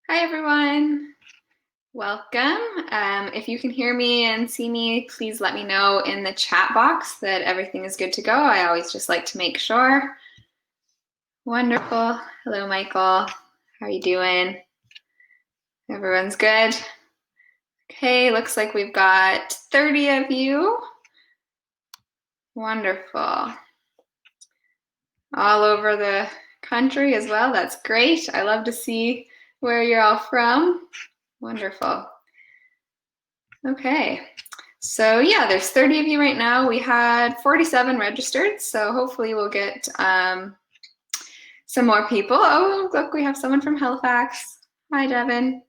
Hi, everyone. Welcome. If you can hear me and see me, please let me know in the chat box that everything is good to go. I always just like to make sure. Wonderful. Hello, Michael. How are you doing? Everyone's good? Okay, looks like we've got 30 of you. Wonderful. All over the country as well. That's great. I love to see where you're all from. Wonderful. Okay. So yeah, there's 30 of you right now. We had 47 registered, so hopefully we'll get some more people. Oh, look, we have someone from Halifax. Hi, Devin.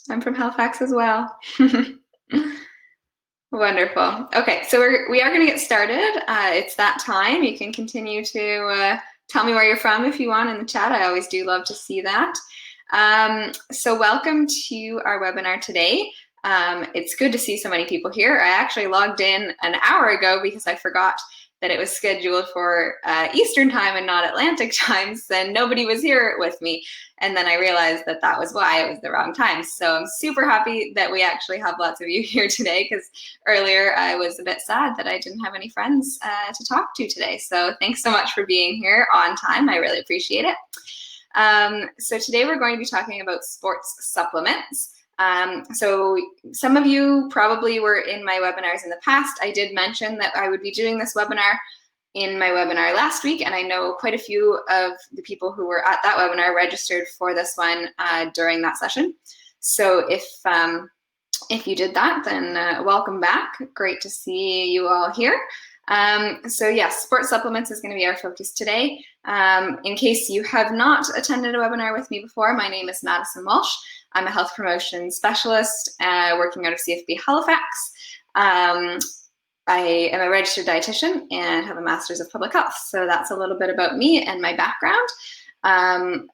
I'm from Halifax as well. Wonderful. Okay, so we are going to get started. It's that time. You can continue to tell me where you're from if you want in the chat. I always do love to see that. So welcome to our webinar today. It's good to see so many people here. I actually logged in an hour ago because I forgot that it was scheduled for Eastern time and not Atlantic times, and nobody was here with me. And then I realized that that was why it was the wrong time. So I'm super happy that we actually have lots of you here today, because earlier I was a bit sad that I didn't have any friends to talk to today. So thanks so much for being here on time. I really appreciate it. So today we're going to be talking about sports supplements. So some of you probably were in my webinars in the past. I did mention that I would be doing this webinar in my webinar last week, and I know quite a few of the people who were at that webinar registered for this one during that session. So if you did that, then welcome back. Great to see you all here. So yes, sports supplements is going to be our focus today. In case you have not attended a webinar with me before, my name is Madison Walsh. I'm a health promotion specialist working out of CFB Halifax. I am a registered dietitian and have a master's of public health. So that's a little bit about me and my background.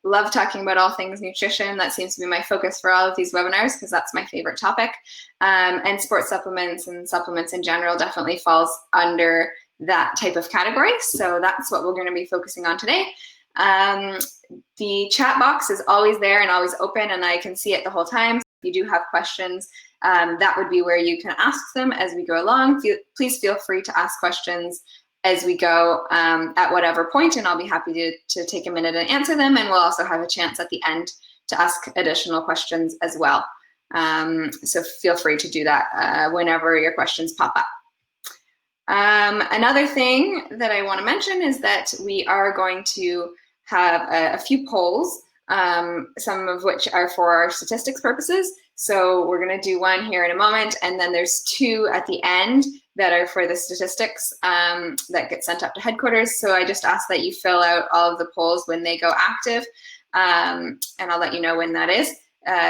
Love talking about all things nutrition. That seems to be my focus for all of these webinars because that's my favorite topic. And sports supplements and supplements in general definitely falls under that type of category. So that's what we're going to be focusing on today. The chat box is always there and always open, and I can see it the whole time. If you do have questions, that would be where you can ask them as we go along. Please feel free to ask questions as we go at whatever point, and I'll be happy to take a minute and answer them, and we'll also have a chance at the end to ask additional questions as well. So feel free to do that whenever your questions pop up. Another thing that I want to mention is that we are going to have a few polls, some of which are for our statistics purposes. So we're going to do one here in a moment, and then there's two at the end that are for the statistics that get sent up to headquarters. So I just ask that you fill out all of the polls when they go active, and I'll let you know when that is,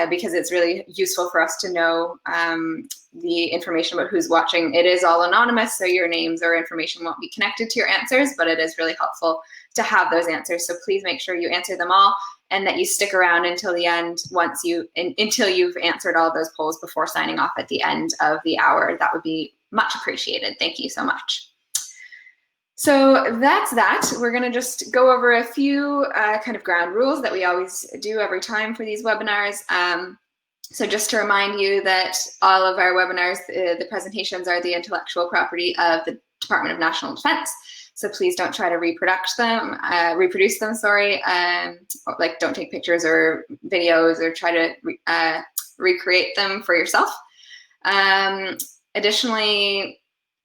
because it's really useful for us to know the information about who's watching. It is all anonymous, so your names or information won't be connected to your answers, but it is really helpful to have those answers. So please make sure you answer them all and that you stick around until the end until you've answered all those polls before signing off at the end of the hour. That would be much appreciated. Thank you so much. So that's that. We're going to just go over a few kind of ground rules that we always do every time for these webinars. So just to remind you that all of our webinars, the presentations are the intellectual property of the Department of National Defense. So please don't try to reproduce them, like don't take pictures or videos or try to recreate them for yourself. Additionally,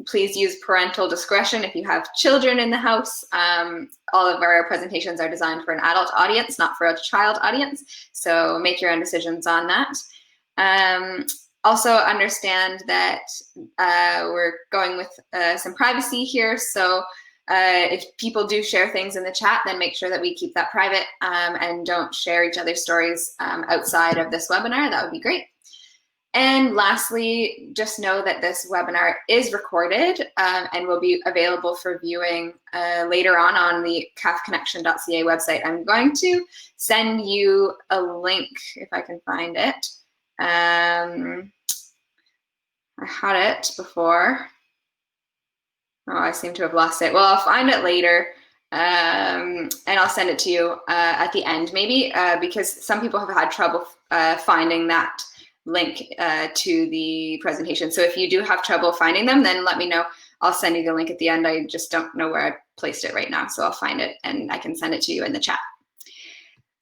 please use parental discretion if you have children in the house. All of our presentations are designed for an adult audience, not for a child audience. So make your own decisions on that. Also understand that we're going with some privacy here. So if people do share things in the chat, then make sure that we keep that private and don't share each other's stories outside of this webinar. That would be great. And lastly, just know that this webinar is recorded and will be available for viewing later on the cafconnection.ca website. I'm going to send you a link if I can find it. I had it before. Oh, I seem to have lost it. Well, I'll find it later. and I'll send it to you at the end, maybe, because some people have had trouble finding that link to the presentation. So if you do have trouble finding them, then let me know. I'll send you the link at the end. I just don't know where I placed it right now, so I'll find it and I can send it to you in the chat.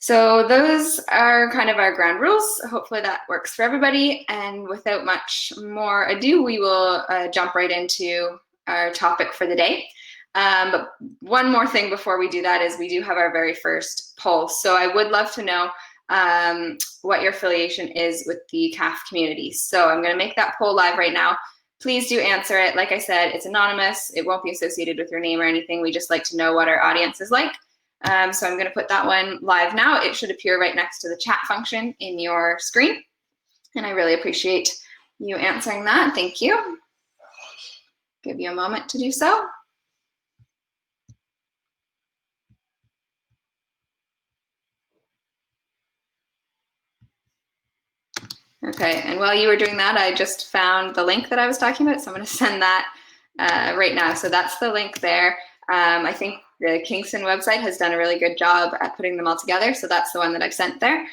So those are kind of our ground rules. Hopefully that works for everybody. And without much more ado, we will jump right into our topic for the day. But one more thing before we do that is we do have our very first poll. So I would love to know what your affiliation is with the CAF community. So I'm going to make that poll live right now. Please do answer it. Like I said, it's anonymous. It won't be associated with your name or anything. We just like to know what our audience is like. So I'm going to put that one live now. It should appear right next to the chat function in your screen. And I really appreciate you answering that. Thank you. Give you a moment to do so. Okay, and while you were doing that, I just found the link that I was talking about. So I'm going to send that right now. So that's the link there. I think the Kingston website has done a really good job at putting them all together. So that's the one that I've sent there.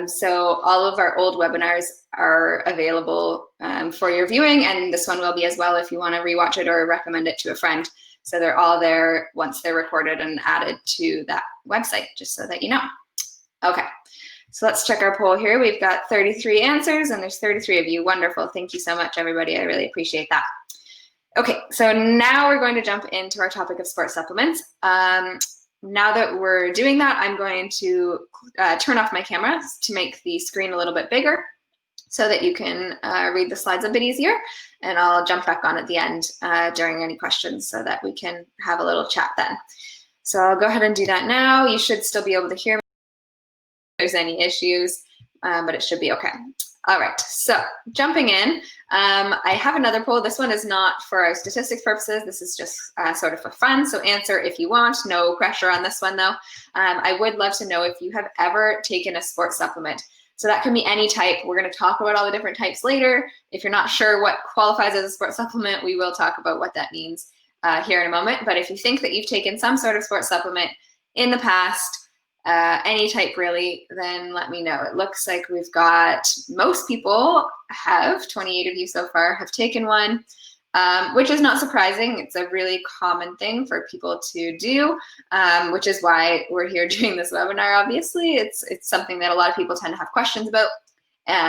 So all of our old webinars are available for your viewing, and this one will be as well if you want to rewatch it or recommend it to a friend. So they're all there once they're recorded and added to that website, just so that you know. Okay, so let's check our poll here. We've got 33 answers and there's 33 of you. Wonderful. Thank you so much, everybody. I really appreciate that. Okay, so now we're going to jump into our topic of sports supplements. Now that we're doing that, I'm going to turn off my camera to make the screen a little bit bigger so that you can read the slides a bit easier. And I'll jump back on at the end during any questions so that we can have a little chat then. So I'll go ahead and do that now. You should still be able to hear me if there's any issues, but it should be okay. All right, so jumping in, I have another poll. This one is not for our statistics purposes. This is just sort of for fun. So answer if you want. No pressure on this one though. I would love to know if you have ever taken a sports supplement. So that can be any type. We're going to talk about all the different types later. If you're not sure what qualifies as a sports supplement, we will talk about what that means here in a moment. But if you think that you've taken some sort of sports supplement in the past, any type really, then let me know. It looks like we've got most people have, 28 of you so far have taken one, which is not surprising. It's a really common thing for people to do, which is why we're here doing this webinar. Obviously, it's something that a lot of people tend to have questions about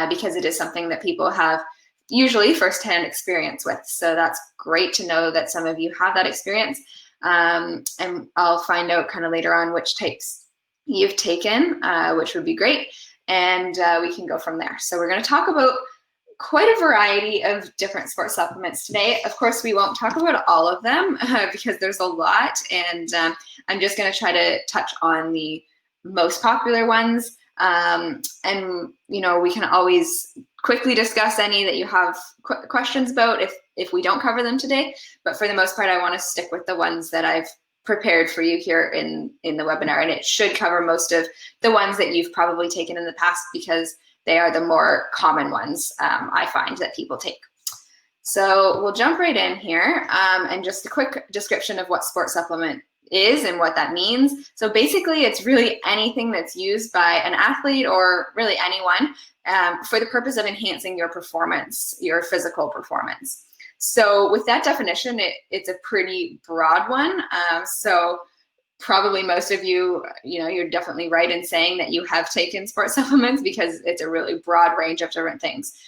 because it is something that people have usually firsthand experience with. So that's great to know that some of you have that experience. And I'll find out kind of later on which types you've taken, which would be great, and we can go from there. So we're going to talk about quite a variety of different sports supplements today. Of course, we won't talk about all of them because there's a lot, and I'm just going to try to touch on the most popular ones. And you know, we can always quickly discuss any that you have questions about if we don't cover them today. But for the most part, I want to stick with the ones that I've prepared for you here in the webinar, and it should cover most of the ones that you've probably taken in the past because they are the more common ones I find that people take. So we'll jump right in here, and just a quick description of what sports supplement is and what that means. So basically it's really anything that's used by an athlete or really anyone for the purpose of enhancing your performance, your physical performance. So with that definition, it's a pretty broad one. So probably most of you, you're definitely right in saying that you have taken sports supplements because it's a really broad range of different things.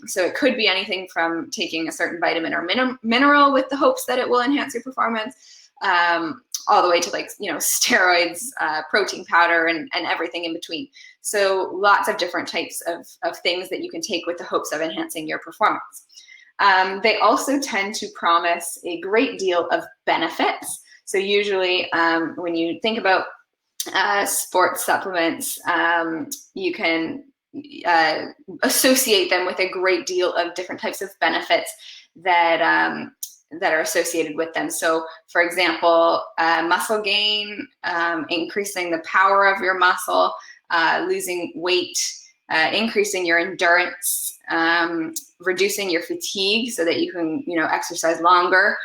So it could be anything from taking a certain vitamin or mineral with the hopes that it will enhance your performance, all the way to steroids, protein powder, and everything in between. So lots of different types of things that you can take with the hopes of enhancing your performance. They also tend to promise a great deal of benefits. So usually when you think about sports supplements, you can associate them with a great deal of different types of benefits that are associated with them. So for example, muscle gain, increasing the power of your muscle, losing weight, increasing your endurance, reducing your fatigue so that you can, exercise longer,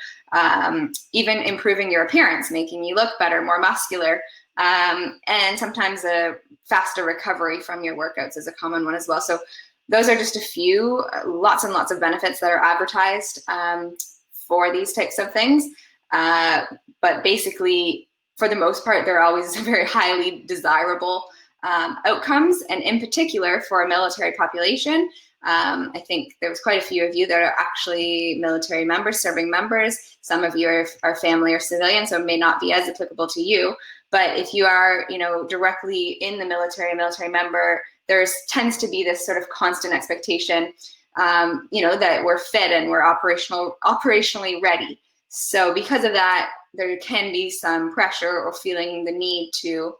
even improving your appearance, making you look better, more muscular, and sometimes a faster recovery from your workouts is a common one as well. So those are just a few, lots and lots of benefits that are advertised for these types of things. But basically, for the most part, they're always very highly desirable outcomes. And in particular, for a military population, I think there was quite a few of you that are actually military members, serving members. Some of you are family or civilian, so it may not be as applicable to you. But if you are, directly in the military, a military member, tends to be this sort of constant expectation, that we're fit and we're operationally ready. So because of that, there can be some pressure or feeling the need to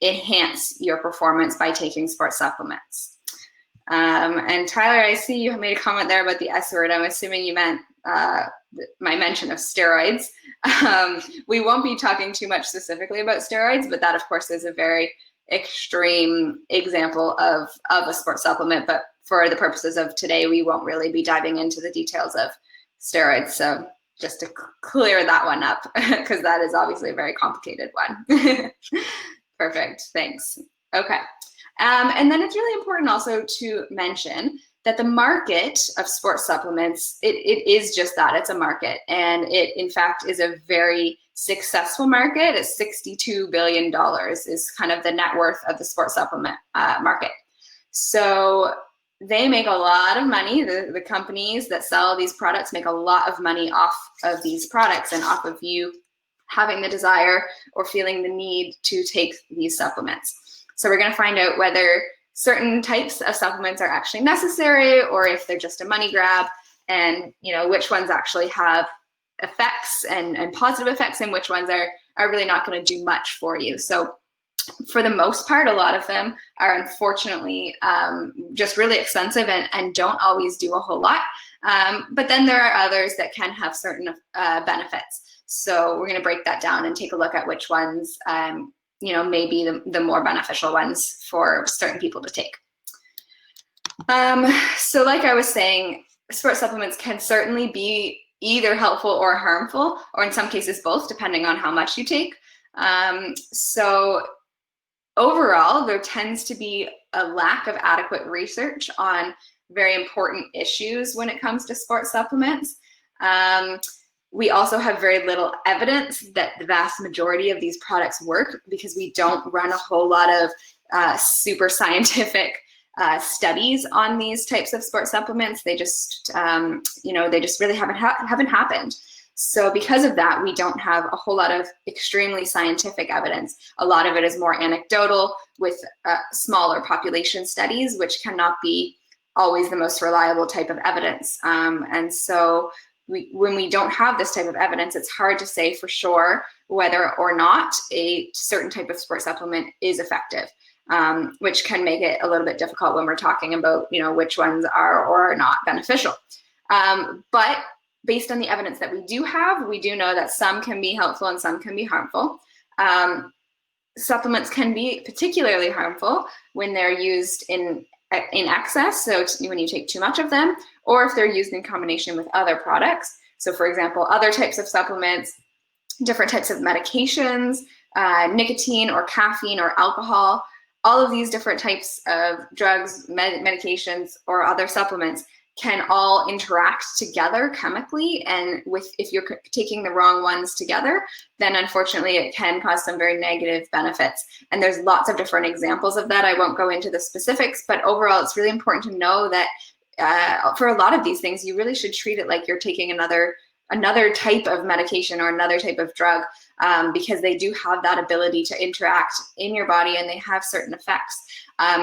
enhance your performance by taking sports supplements. And Tyler, I see you made a comment there about the S word. I'm assuming you meant my mention of steroids. We won't be talking too much specifically about steroids, but that of course is a very extreme example of a sports supplement. But for the purposes of today, we won't really be diving into the details of steroids. So just to clear that one up, because that is obviously a very complicated one. Perfect, thanks. Okay, and then it's really important also to mention that the market of sports supplements, it is just that, it's a market. And it, in fact, is a very successful market. It's $62 billion is kind of the net worth of the sports supplement market. So they make a lot of money. The companies that sell these products make a lot of money off of these products and off of you having the desire or feeling the need to take these supplements. So we're going to find out whether certain types of supplements are actually necessary or if they're just a money grab, and which ones actually have effects and positive effects and which ones are really not going to do much for you. So for the most part, a lot of them are unfortunately just really expensive and don't always do a whole lot. But then there are others that can have certain benefits. So we're going to break that down and take a look at which ones maybe the more beneficial ones for certain people to take. So like I was saying, sports supplements can certainly be either helpful or harmful, or in some cases both, depending on how much you take. So overall, there tends to be a lack of adequate research on very important issues when it comes to sports supplements. We also have very little evidence that the vast majority of these products work, because we don't run a whole lot of super scientific studies on these types of sports supplements. They just, they just really haven't happened. So because of that, we don't have a whole lot of extremely scientific evidence. A lot of it is more anecdotal with smaller population studies, which cannot be always the most reliable type of evidence. And so when we don't have this type of evidence, it's hard to say for sure whether or not a certain type of sports supplement is effective, which can make it a little bit difficult when we're talking about, which ones are or are not beneficial. But based on the evidence that we do have, we do know that some can be helpful and some can be harmful. Supplements can be particularly harmful when they're used in excess, so when you take too much of them, or if they're used in combination with other products. So for example, other types of supplements, different types of medications, nicotine or caffeine or alcohol, all of these different types of drugs, medications, or other supplements can all interact together chemically, and if you're taking the wrong ones together, then unfortunately it can cause some very negative benefits. And there's lots of different examples of that. I won't go into the specifics, but overall it's really important to know that for a lot of these things, you really should treat it like you're taking another type of medication or another type of drug, because they do have that ability to interact in your body and they have certain effects.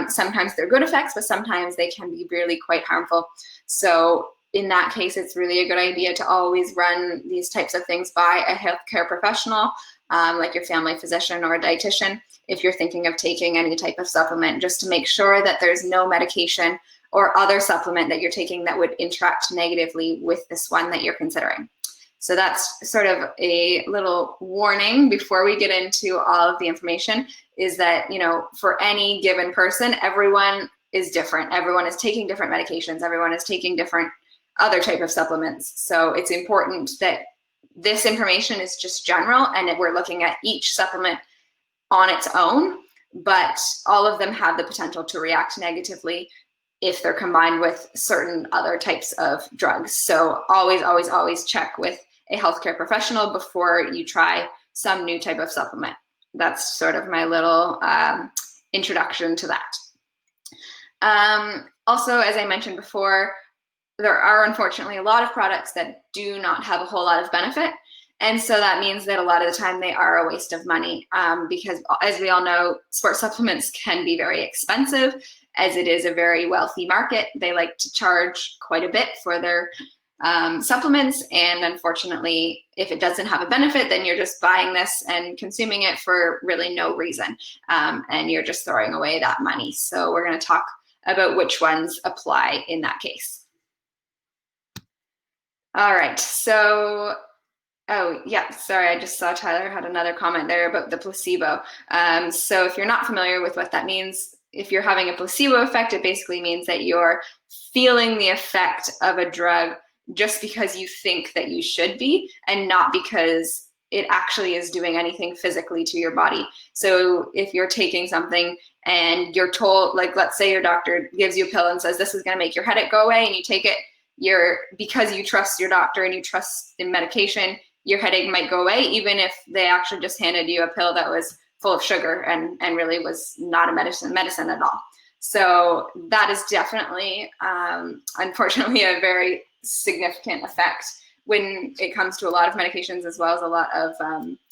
Sometimes they're good effects, but sometimes they can be really quite harmful. So in that case, it's really a good idea to always run these types of things by a healthcare professional, like your family physician or a dietitian, if you're thinking of taking any type of supplement, just to make sure that there's no medication or other supplement that you're taking that would interact negatively with this one that you're considering. So that's sort of a little warning before we get into all of the information, is that, for any given person, everyone is different. Everyone is taking different medications. Everyone is taking different other type of supplements. So it's important that this information is just general and that we're looking at each supplement on its own, but all of them have the potential to react negatively if they're combined with certain other types of drugs. So always, always, always check with a healthcare professional before you try some new type of supplement. That's sort of my little introduction to that. Also, as I mentioned before, there are unfortunately a lot of products that do not have a whole lot of benefit. And so that means that a lot of the time they are a waste of money because, as we all know, sports supplements can be very expensive. As it is a very wealthy market, they like to charge quite a bit for their supplements. And unfortunately, if it doesn't have a benefit, then you're just buying this and consuming it for really no reason. And you're just throwing away that money. So we're going to talk about which ones apply in that case. All right, so, oh yeah, sorry, I just saw Tyler had another comment there about the placebo. So if you're not familiar with what that means, if you're having a placebo effect, it basically means that you're feeling the effect of a drug just because you think that you should be, and not because it actually is doing anything physically to your body. So if you're taking something and you're told, like, let's say your doctor gives you a pill and says, this is going to make your headache go away, and you take it, because you trust your doctor and you trust the medication, your headache might go away, even if they actually just handed you a pill that was full of sugar and really was not a medicine at all. So that is definitely, unfortunately, a very significant effect when it comes to a lot of medications, as well as a lot of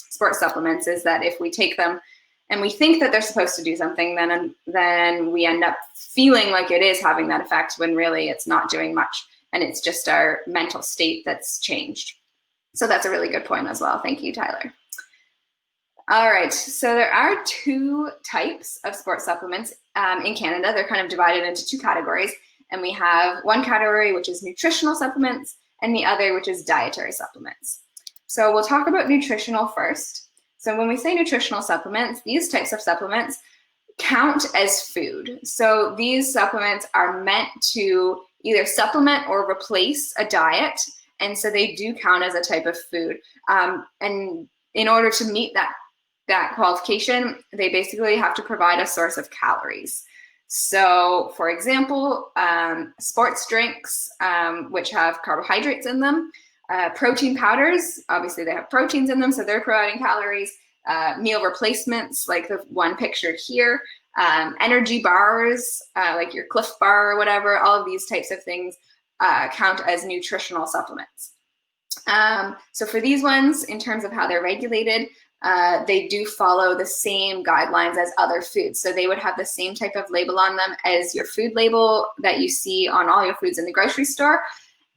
sports supplements, is that if we take them and we think that they're supposed to do something, then we end up feeling like it is having that effect when really it's not doing much. And it's just our mental state that's changed. So that's a really good point as well. Thank you, Tyler. All right, so there are two types of sports supplements in Canada. They're kind of divided into two categories. And we have one category, which is nutritional supplements, and the other, which is dietary supplements. So we'll talk about nutritional first. So when we say nutritional supplements, these types of supplements count as food. So these supplements are meant to either supplement or replace a diet. And so they do count as a type of food. And in order to meet that qualification, they basically have to provide a source of calories. So for example, sports drinks, which have carbohydrates in them, protein powders, obviously they have proteins in them, so they're providing calories. Meal replacements, like the one pictured here, energy bars, like your Cliff Bar or whatever, all of these types of things count as nutritional supplements. So for these ones, in terms of how they're regulated, they do follow the same guidelines as other foods. So they would have the same type of label on them as your food label that you see on all your foods in the grocery store.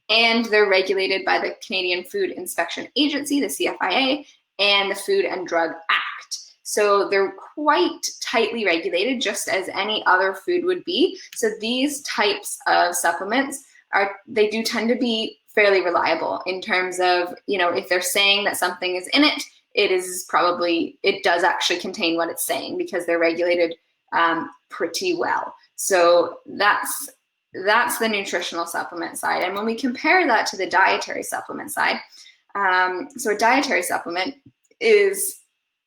And they're regulated by the Canadian Food Inspection Agency, the CFIA, and the Food and Drug Act. So they're quite tightly regulated, just as any other food would be. So these types of supplements they do tend to be fairly reliable in terms of, if they're saying that something is in it, it does actually contain what it's saying, because they're regulated pretty well. So that's the nutritional supplement side. And when we compare that to the dietary supplement side, so a dietary supplement is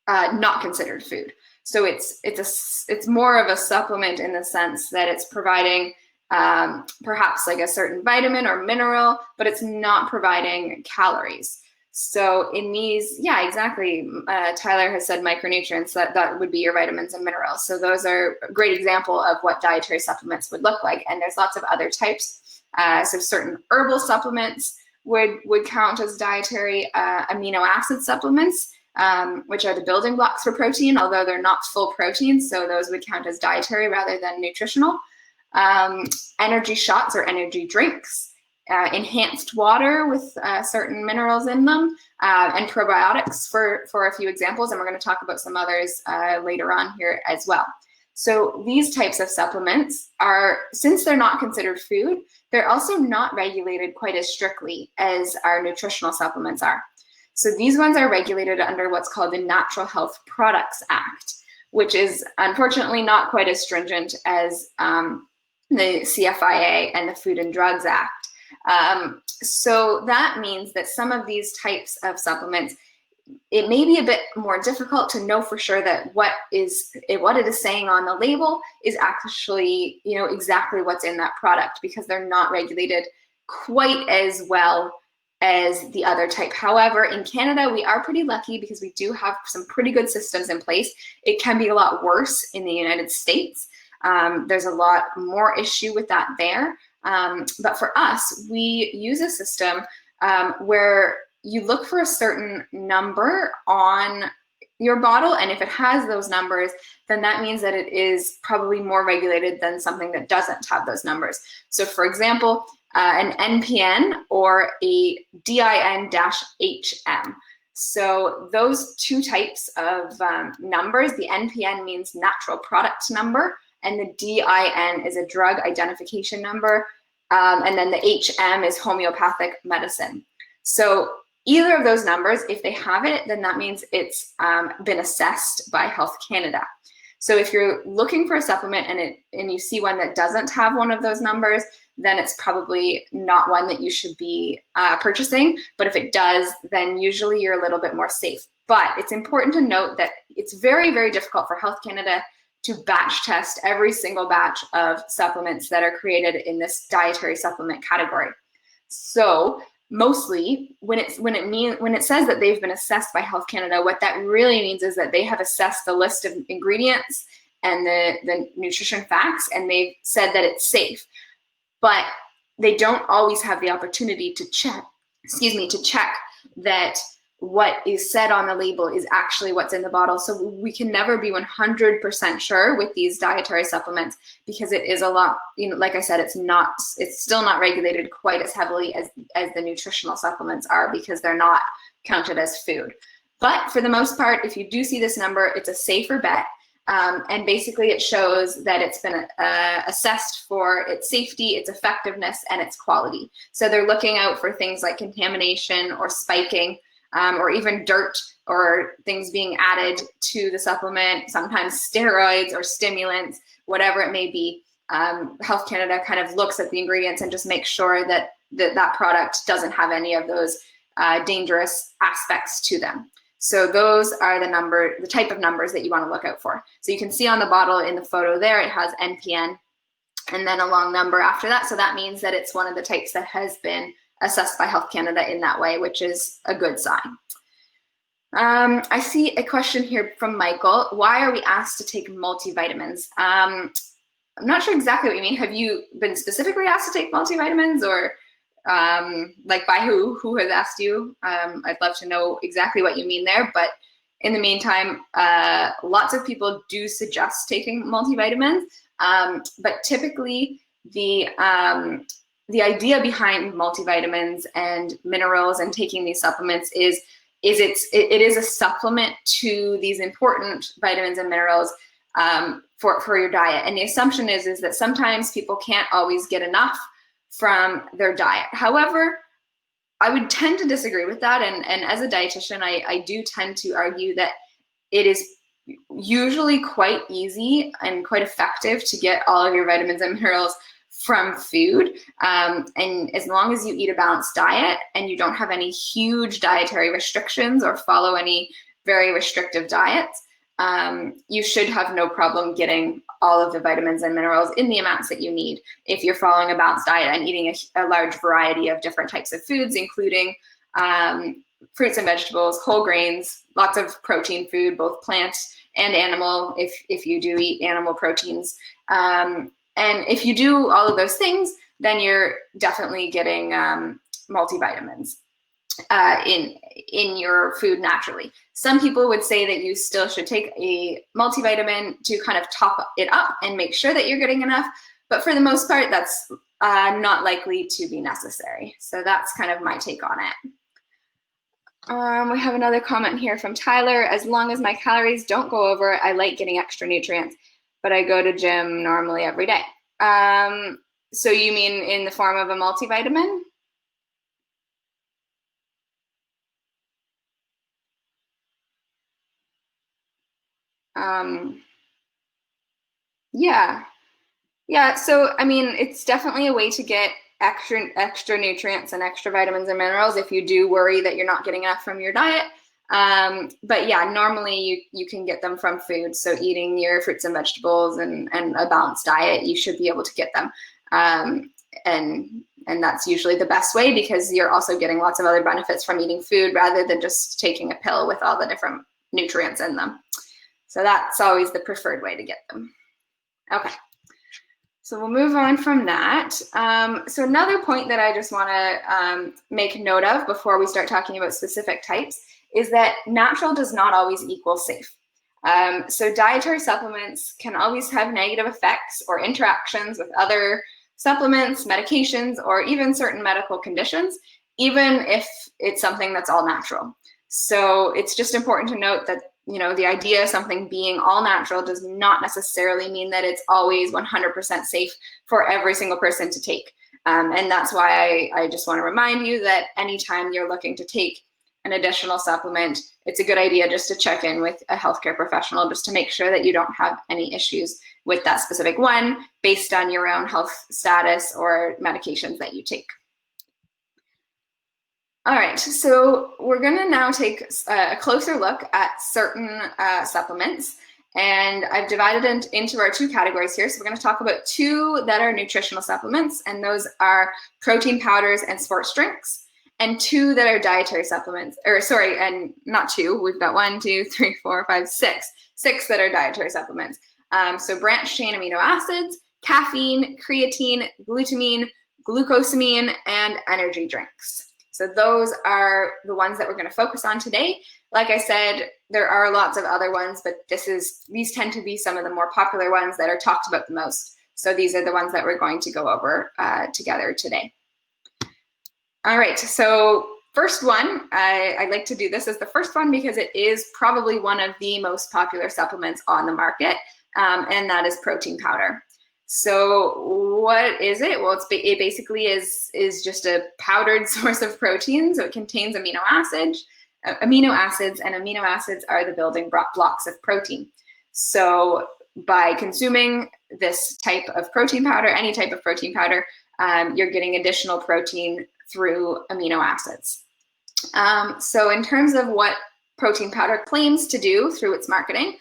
not considered food. So it's more of a supplement in the sense that it's providing perhaps like a certain vitamin or mineral, but it's not providing calories. So in these, yeah, exactly. Tyler has said micronutrients, that would be your vitamins and minerals. So those are a great example of what dietary supplements would look like. And there's lots of other types. So certain herbal supplements would count as dietary. Amino acid supplements, which are the building blocks for protein, although they're not full protein. So those would count as dietary rather than nutritional. Energy shots or energy drinks. Enhanced water with certain minerals in them, and probiotics for a few examples. And we're going to talk about some others later on here as well. So these types of supplements since they're not considered food, they're also not regulated quite as strictly as our nutritional supplements are. So these ones are regulated under what's called the Natural Health Products Act, which is unfortunately not quite as stringent as the CFIA and the Food and Drugs Act. So that means that some of these types of supplements, it may be a bit more difficult to know for sure that what it is saying on the label is actually, exactly what's in that product, because they're not regulated quite as well as the other type. However, in Canada, we are pretty lucky because we do have some pretty good systems in place. It can be a lot worse in the United States. There's a lot more issue with that there. But for us, we use a system where you look for a certain number on your bottle, and if it has those numbers, then that means that it is probably more regulated than something that doesn't have those numbers. So for example, an NPN or a DIN-HM. So those two types of numbers, the NPN means natural product number, and the DIN is a drug identification number, and then the HM is homeopathic medicine. So either of those numbers, if they have it, then that means it's been assessed by Health Canada. So if you're looking for a supplement and you see one that doesn't have one of those numbers, then it's probably not one that you should be purchasing. But if it does, then usually you're a little bit more safe. But it's important to note that it's very, very difficult for Health Canada to batch test every single batch of supplements that are created in this dietary supplement category. So mostly when it says that they've been assessed by Health Canada, what that really means is that they have assessed the list of ingredients and the nutrition facts, and they've said that it's safe. But they don't always have the opportunity to check that what is said on the label is actually what's in the bottle. So we can never be 100% sure with these dietary supplements, because it is a lot, like I said, it's still not regulated quite as heavily as the nutritional supplements are, because they're not counted as food. But for the most part, if you do see this number, it's a safer bet. And basically it shows that it's been assessed for its safety, its effectiveness, and its quality. So they're looking out for things like contamination or spiking, or even dirt or things being added to the supplement, sometimes steroids or stimulants, whatever it may be. Health Canada kind of looks at the ingredients and just makes sure that that product doesn't have any of those dangerous aspects to them. So those are the type of numbers that you want to look out for. So you can see on the bottle in the photo there, it has NPN and then a long number after that. So that means that it's one of the types that has been assessed by Health Canada in that way, which is a good sign. I see a question here from Michael. Why are we asked to take multivitamins? I'm not sure exactly what you mean. Have you been specifically asked to take multivitamins, or like by who has asked you? I'd love to know exactly what you mean there, but in the meantime, lots of people do suggest taking multivitamins, but typically the idea behind multivitamins and minerals and taking these supplements is it is a supplement to these important vitamins and minerals for your diet. And the assumption is that sometimes people can't always get enough from their diet. However, I would tend to disagree with that. And as a dietitian, I do tend to argue that it is usually quite easy and quite effective to get all of your vitamins and minerals from food. And as long as you eat a balanced diet and you don't have any huge dietary restrictions or follow any very restrictive diets, you should have no problem getting all of the vitamins and minerals in the amounts that you need if you're following a balanced diet and eating a large variety of different types of foods, including fruits and vegetables, whole grains, lots of protein food, both plant and animal, if you do eat animal proteins. And if you do all of those things, then you're definitely getting multivitamins in your food naturally. Some people would say that you still should take a multivitamin to kind of top it up and make sure that you're getting enough. But for the most part, that's not likely to be necessary. So that's kind of my take on it. We have another comment here from Tyler. As long as my calories don't go over, I like getting extra nutrients, but I go to gym normally every day. So you mean in the form of a multivitamin? Yeah. So, I mean, it's definitely a way to get extra nutrients and extra vitamins and minerals if you do worry that you're not getting enough from your diet. But yeah, normally you can get them from food. So eating your fruits and vegetables and a balanced diet, you should be able to get them. And that's usually the best way, because you're also getting lots of other benefits from eating food rather than just taking a pill with all the different nutrients in them. So that's always the preferred way to get them. Okay. So we'll move on from that. So another point that I just want to make note of before we start talking about specific types is that natural does not always equal safe. So dietary supplements can always have negative effects or interactions with other supplements, medications, or even certain medical conditions, even if it's something that's all natural. So it's just important to note that, you know, the idea of something being all natural does not necessarily mean that it's always 100% safe for every single person to take. And that's why I just want to remind you that anytime you're looking to take an additional supplement, it's a good idea just to check in with a healthcare professional just to make sure that you don't have any issues with that specific one based on your own health status or medications that you take. All right, so we're going to now take a closer look at certain supplements, and I've divided it into our two categories here. So we're going to talk about two that are nutritional supplements, and those are protein powders and sports drinks, and two that are dietary supplements, and not two, we've got 1, 2, 3, 4, 5, 6 that are dietary supplements. So branched chain amino acids, caffeine, creatine, glutamine, glucosamine, and energy drinks. So those are the ones that we're going to focus on today. Like I said, there are lots of other ones, but these tend to be some of the more popular ones that are talked about the most. So these are the ones that we're going to go over together today. All right, so first one, I like to do this as the first one because it is probably one of the most popular supplements on the market, and that is protein powder. So what is it? Well, it basically is just a powdered source of protein. So it contains amino acids, and amino acids are the building blocks of protein. So by consuming this type of protein powder, any type of protein powder, you're getting additional protein through amino acids. So in terms of what protein powder claims to do through its marketing,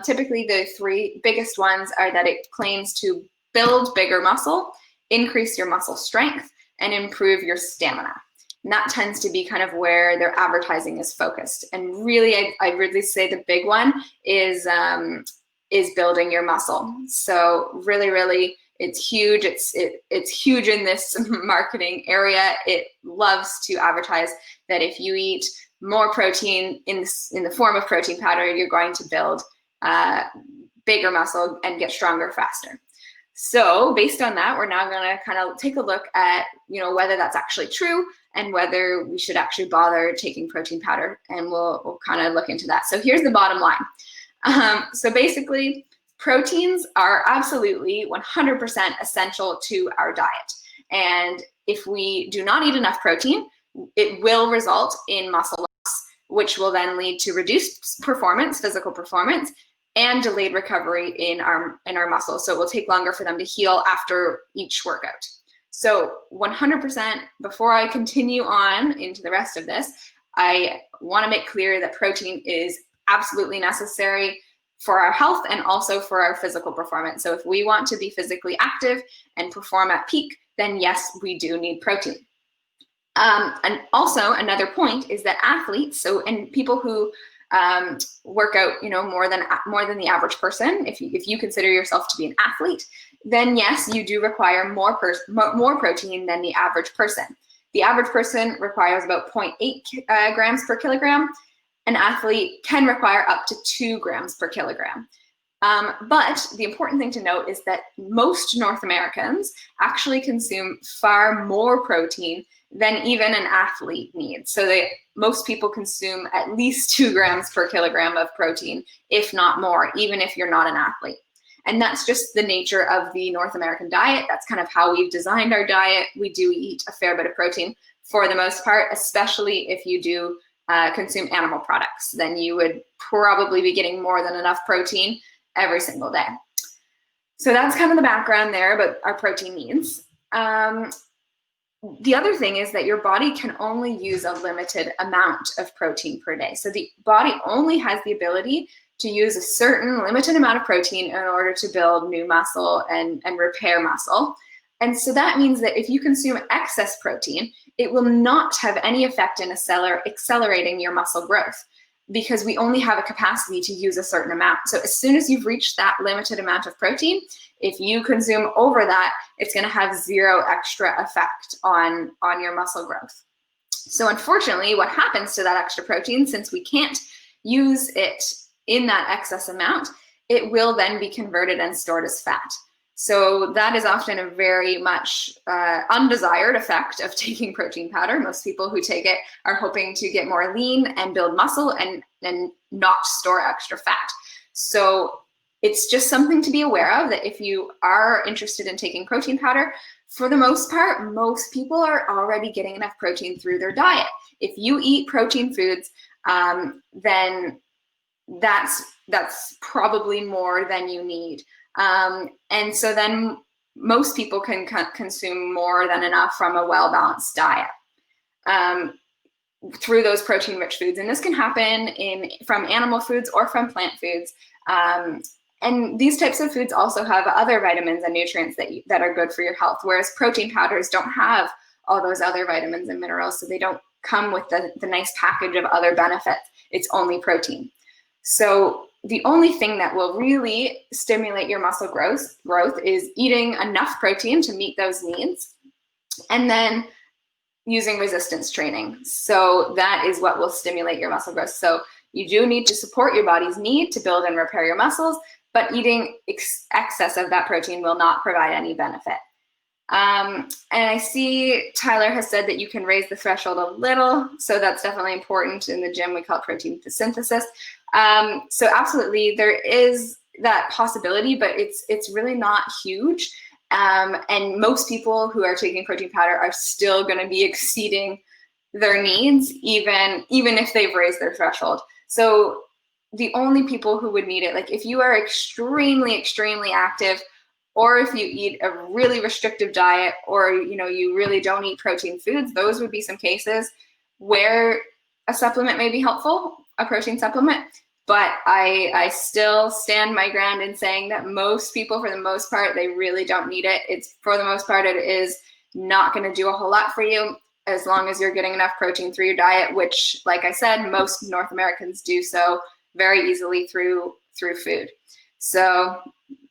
typically the three biggest ones are that it claims to build bigger muscle, increase your muscle strength, and improve your stamina. And that tends to be kind of where their advertising is focused. And really, I really say the big one is building your muscle. So really, it's huge. It's huge in this marketing area. It loves to advertise that if you eat more protein in the form of protein powder, you're going to build bigger muscle and get stronger faster. So based on that, we're now going to kind of take a look at, whether that's actually true and whether we should actually bother taking protein powder, and we'll kind of look into that. So here's the bottom line. So basically, proteins are absolutely 100% essential to our diet. And if we do not eat enough protein, it will result in muscle loss, which will then lead to reduced performance, physical performance, and delayed recovery in our muscles. So it will take longer for them to heal after each workout. So 100%, before I continue on into the rest of this, I want to make clear that protein is absolutely necessary for our health and also for our physical performance. So if we want to be physically active and perform at peak, then yes, we do need protein. And also another point is that athletes, and people who work out, more than the average person, if you consider yourself to be an athlete, then yes, you do require more protein than the average person. The average person requires about 0.8 grams per kilogram. An athlete can require up to 2 grams per kilogram. But the important thing to note is that most North Americans actually consume far more protein than even an athlete needs. So most people consume at least 2 grams per kilogram of protein, if not more, even if you're not an athlete. And that's just the nature of the North American diet. That's kind of how we've designed our diet. We do eat a fair bit of protein for the most part, especially if you do consume animal products. Then you would probably be getting more than enough protein every single day. So that's kind of the background there about our protein needs. the other thing is that your body can only use a limited amount of protein per day. So the body only has the ability to use a certain limited amount of protein in order to build new muscle and repair muscle. And so that means that if you consume excess protein, it will not have any effect in accelerating your muscle growth, because we only have a capacity to use a certain amount. So as soon as you've reached that limited amount of protein, if you consume over that, it's going to have zero extra effect on your muscle growth. So unfortunately, what happens to that extra protein, since we can't use it in that excess amount, it will then be converted and stored as fat. So that is often a very much undesired effect of taking protein powder. Most people who take it are hoping to get more lean and build muscle and not store extra fat. So it's just something to be aware of, that if you are interested in taking protein powder, for the most part, most people are already getting enough protein through their diet. If you eat protein foods, then that's probably more than you need. And so then most people can consume more than enough from a well-balanced diet through those protein-rich foods. And this can happen from animal foods or from plant foods. And these types of foods also have other vitamins and nutrients that are good for your health, whereas protein powders don't have all those other vitamins and minerals, so they don't come with the nice package of other benefits. It's only protein. So the only thing that will really stimulate your muscle growth is eating enough protein to meet those needs, and then using resistance training. So that is what will stimulate your muscle growth. So you do need to support your body's need to build and repair your muscles, but eating excess of that protein will not provide any benefit. And I see Tyler has said that you can raise the threshold a little, so that's definitely important. In the gym, we call it protein synthesis. So absolutely, there is that possibility, but it's really not huge. And most people who are taking protein powder are still going to be exceeding their needs, even if they've raised their threshold. So the only people who would need it, like if you are extremely, extremely active, or if you eat a really restrictive diet, or you really don't eat protein foods, those would be some cases where a supplement may be helpful, a protein supplement. But I still stand my ground in saying that most people, for the most part, they really don't need it. It's, for the most part, it is not going to do a whole lot for you as long as you're getting enough protein through your diet, which, like I said, most North Americans do so very easily through food. So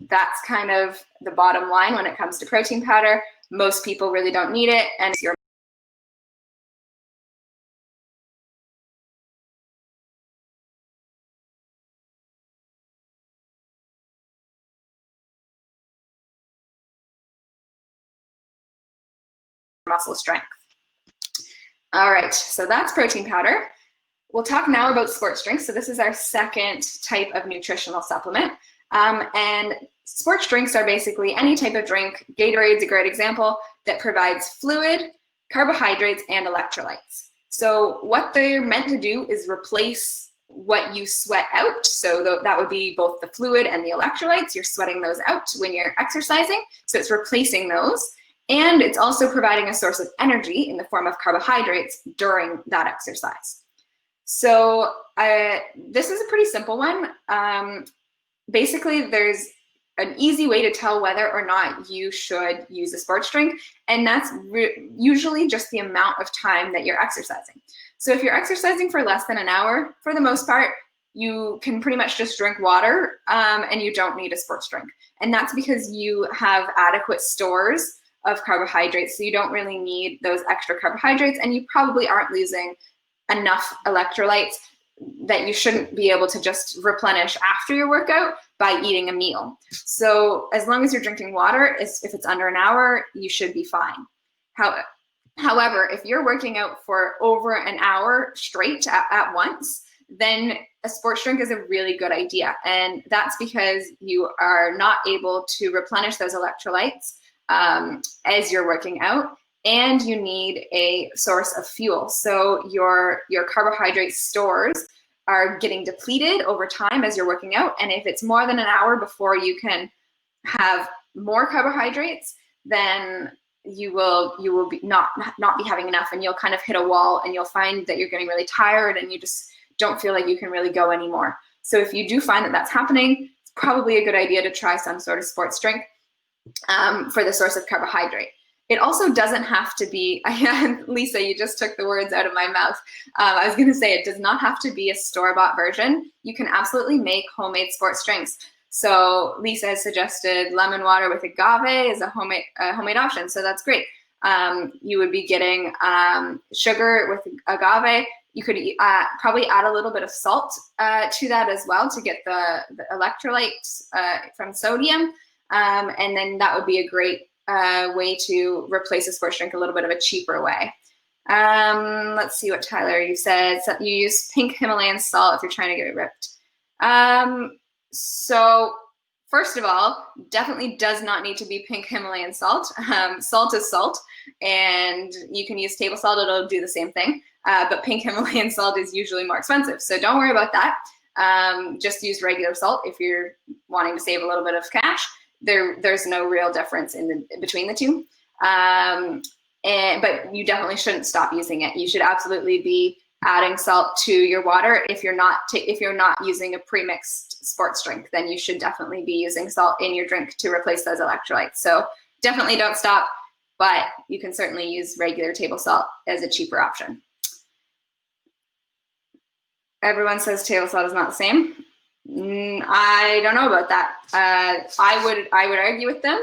that's kind of the bottom line when it comes to protein powder. Most people really don't need it, and your muscle strength. All right, so that's protein powder. We'll talk now about sports drinks. So this is our second type of nutritional supplement. And sports drinks are basically any type of drink. Gatorade's a great example that provides fluid, carbohydrates, and electrolytes. So what they're meant to do is replace what you sweat out. So that would be both the fluid and the electrolytes. You're sweating those out when you're exercising. So it's replacing those. And it's also providing a source of energy in the form of carbohydrates during that exercise. So this is a pretty simple one. Basically, there's an easy way to tell whether or not you should use a sports drink, and that's usually just the amount of time that you're exercising. So if you're exercising for less than an hour, for the most part, you can pretty much just drink water, and you don't need a sports drink. And that's because you have adequate stores of carbohydrates, so you don't really need those extra carbohydrates, and you probably aren't losing enough electrolytes that you shouldn't be able to just replenish after your workout by eating a meal. So as long as you're drinking water, if it's under an hour, you should be fine. However, if you're working out for over an hour straight at once, then a sports drink is a really good idea. And that's because you are not able to replenish those electrolytes as you're working out, and you need a source of fuel. So your carbohydrate stores are getting depleted over time as you're working out. And if it's more than an hour before you can have more carbohydrates, then you will be not be having enough, and you'll kind of hit a wall, and you'll find that you're getting really tired and you just don't feel like you can really go anymore. So if you do find that that's happening, it's probably a good idea to try some sort of sports drink for the source of carbohydrate. It also doesn't have to be, Lisa, you just took the words out of my mouth. I was gonna say it does not have to be a store-bought version. You can absolutely make homemade sports drinks. So Lisa has suggested lemon water with agave is a homemade option, so that's great. You would be getting sugar with agave. You could probably add a little bit of salt to that as well to get the electrolytes from sodium, and then that would be a great way to replace a sports drink a little bit of a cheaper way. Let's see what Tyler, you said. So you use pink Himalayan salt if you're trying to get it ripped. So first of all, definitely does not need to be pink Himalayan salt. Salt is salt, and you can use table salt, it'll do the same thing. But pink Himalayan salt is usually more expensive, so don't worry about that. Just use regular salt if you're wanting to save a little bit of cash. There's no real difference between the two. But you definitely shouldn't stop using it. You should absolutely be adding salt to your water. If you're not using a pre-mixed sports drink, then you should definitely be using salt in your drink to replace those electrolytes. So definitely don't stop, but you can certainly use regular table salt as a cheaper option. Everyone says table salt is not the same. I don't know about that. I would argue with them.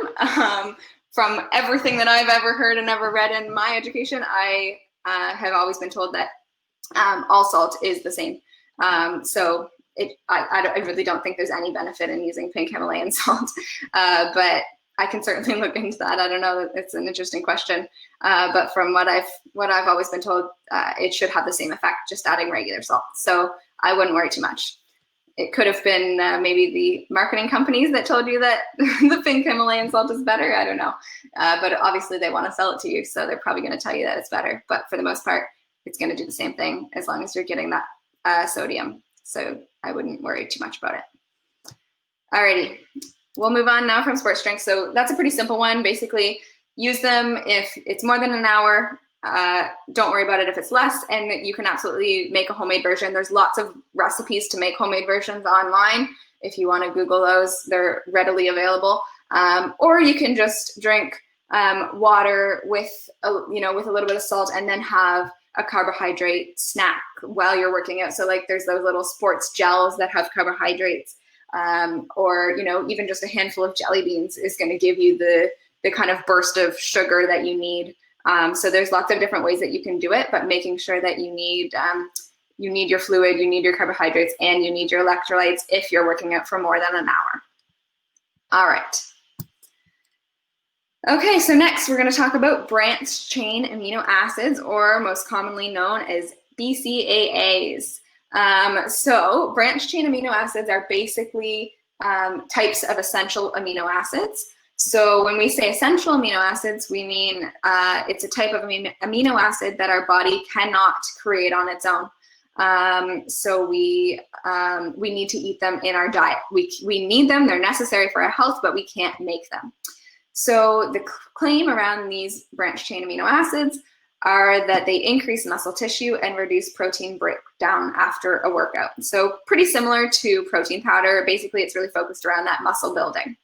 From everything that I've ever heard and ever read in my education, I have always been told that all salt is the same. So I really don't think there's any benefit in using pink Himalayan salt, but I can certainly look into that. I don't know. It's an interesting question, but from what I've always been told, it should have the same effect, just adding regular salt. So I wouldn't worry too much. It could have been maybe the marketing companies that told you that the pink Himalayan salt is better. I don't know, but obviously they want to sell it to you, so they're probably going to tell you that it's better. But for the most part, it's going to do the same thing as long as you're getting that sodium. So I wouldn't worry too much about it. Alrighty, we'll move on now from sports drinks. So that's a pretty simple one. Basically, use them if it's more than an hour. Don't worry about it if it's less, and you can absolutely make a homemade version. There's lots of recipes to make homemade versions online. If you want to Google those, they're readily available. Or you can just drink water with a little bit of salt, and then have a carbohydrate snack while you're working out. So like there's those little sports gels that have carbohydrates, or even just a handful of jelly beans is going to give you the kind of burst of sugar that you need. So there's lots of different ways that you can do it, but making sure that you need your fluid, you need your carbohydrates, and you need your electrolytes if you're working out for more than an hour. All right. Okay, so next we're going to talk about branched chain amino acids, or most commonly known as BCAAs. So branched chain amino acids are basically types of essential amino acids. So when we say essential amino acids, we mean it's a type of amino acid that our body cannot create on its own. So we need to eat them in our diet. We need them, they're necessary for our health, but we can't make them. So the claim around these branched chain amino acids are that they increase muscle tissue and reduce protein breakdown after a workout. So pretty similar to protein powder. Basically, it's really focused around that muscle building.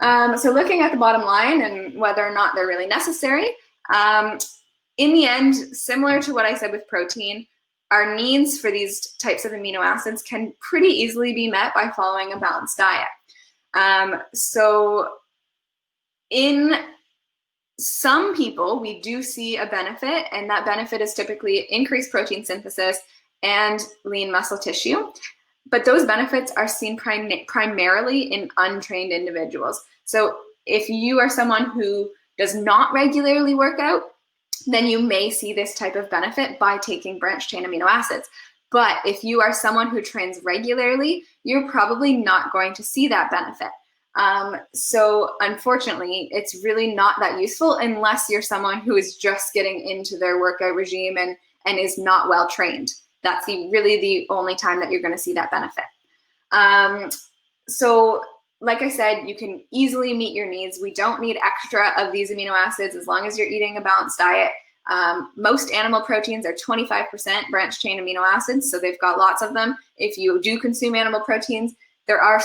So looking at the bottom line and whether or not they're really necessary, in the end, similar to what I said with protein, our needs for these types of amino acids can pretty easily be met by following a balanced diet. So in some people, we do see a benefit, and that benefit is typically increased protein synthesis and lean muscle tissue. But those benefits are seen primarily in untrained individuals. So if you are someone who does not regularly work out, then you may see this type of benefit by taking branched chain amino acids. But if you are someone who trains regularly, you're probably not going to see that benefit. So unfortunately, it's really not that useful unless you're someone who is just getting into their workout regime and is not well trained. That's really the only time that you're going to see that benefit. So like I said, you can easily meet your needs. We don't need extra of these amino acids as long as you're eating a balanced diet. Most animal proteins are 25% branched chain amino acids, so they've got lots of them. If you do consume animal proteins, there are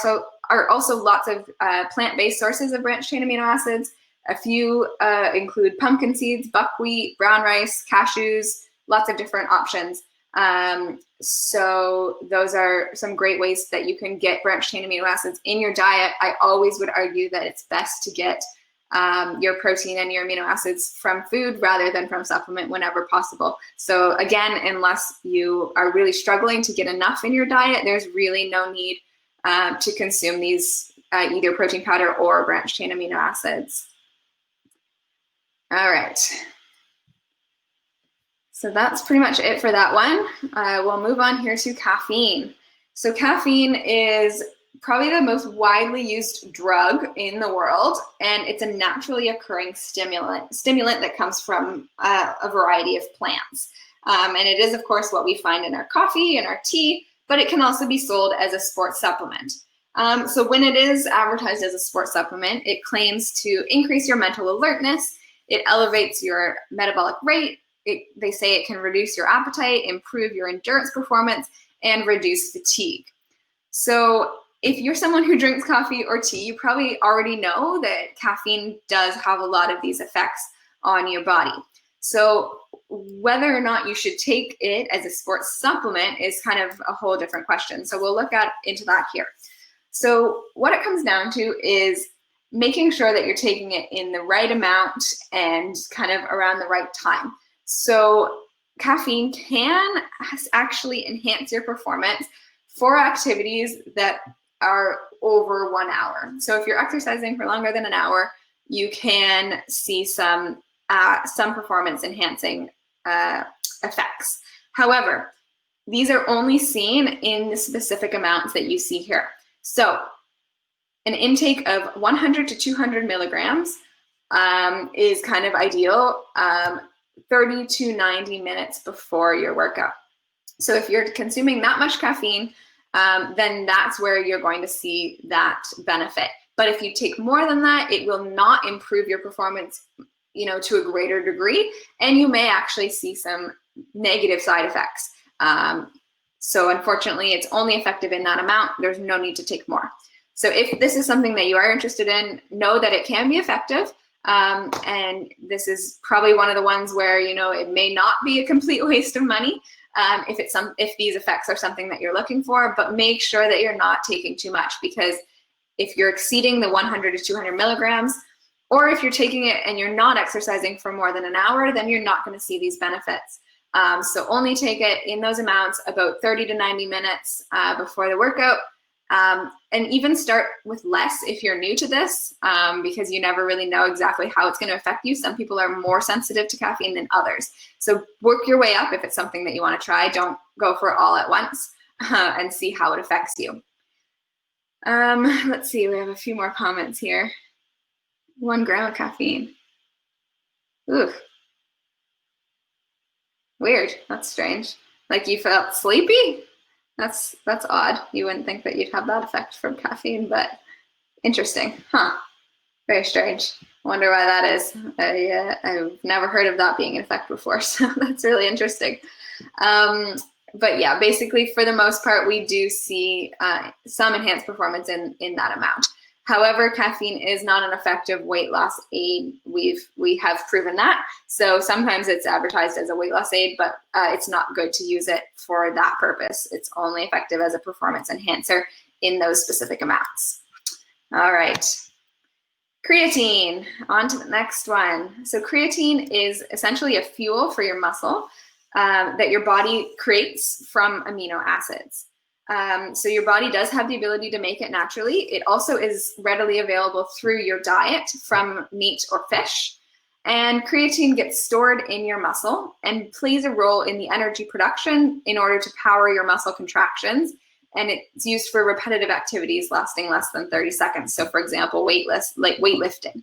also lots of plant-based sources of branched chain amino acids. A few include pumpkin seeds, buckwheat, brown rice, cashews, lots of different options. So those are some great ways that you can get branched chain amino acids in your diet. I always would argue that it's best to get your protein and your amino acids from food rather than from supplement whenever possible. So again, unless you are really struggling to get enough in your diet, there's really no need to consume these either protein powder or branched chain amino acids. All right. So that's pretty much it for that one. We'll move on here to caffeine. So caffeine is probably the most widely used drug in the world, and it's a naturally occurring stimulant that comes from a variety of plants. And it is, of course, what we find in our coffee and our tea, but it can also be sold as a sports supplement. So when it is advertised as a sports supplement, it claims to increase your mental alertness, it elevates your metabolic rate, they say it can reduce your appetite, improve your endurance performance, and reduce fatigue. So if you're someone who drinks coffee or tea, you probably already know that caffeine does have a lot of these effects on your body. So whether or not you should take it as a sports supplement is kind of a whole different question. So we'll look into that here. So what it comes down to is making sure that you're taking it in the right amount and kind of around the right time. So caffeine can actually enhance your performance for activities that are over 1 hour. So if you're exercising for longer than an hour, you can see some performance enhancing effects. However, these are only seen in the specific amounts that you see here. So an intake of 100 to 200 milligrams is kind of ideal, 30 to 90 minutes before your workout. So if you're consuming that much caffeine, then that's where you're going to see that benefit. But if you take more than that, it will not improve your performance, to a greater degree, and you may actually see some negative side effects. So unfortunately, it's only effective in that amount. There's no need to take more. So if this is something that you are interested in, know that it can be effective. And this is probably one of the ones where, it may not be a complete waste of money if these effects are something that you're looking for, but make sure that you're not taking too much, because if you're exceeding the 100 to 200 milligrams, or if you're taking it and you're not exercising for more than an hour, then you're not going to see these benefits. So only take it in those amounts about 30 to 90 minutes before the workout. And even start with less if you're new to this, because you never really know exactly how it's going to affect you. Some people are more sensitive to caffeine than others. So work your way up if it's something that you want to try. Don't go for it all at once and see how it affects you. Let's see, we have a few more comments here. 1 gram of caffeine. Ooh. Weird. That's strange. Like you felt sleepy? That's odd. You wouldn't think that you'd have that effect from caffeine, but interesting. Huh. Very strange. Wonder why that is. I've never heard of that being an effect before, so that's really interesting. But yeah, basically for the most part, we do see some enhanced performance in that amount. However, caffeine is not an effective weight loss aid. We have proven that. So sometimes it's advertised as a weight loss aid, but it's not good to use it for that purpose. It's only effective as a performance enhancer in those specific amounts. All right. Creatine, on to the next one. So creatine is essentially a fuel for your muscle that your body creates from amino acids. So your body does have the ability to make it naturally. It also is readily available through your diet from meat or fish. And creatine gets stored in your muscle and plays a role in the energy production in order to power your muscle contractions. And it's used for repetitive activities lasting less than 30 seconds. So for example, weightlifting.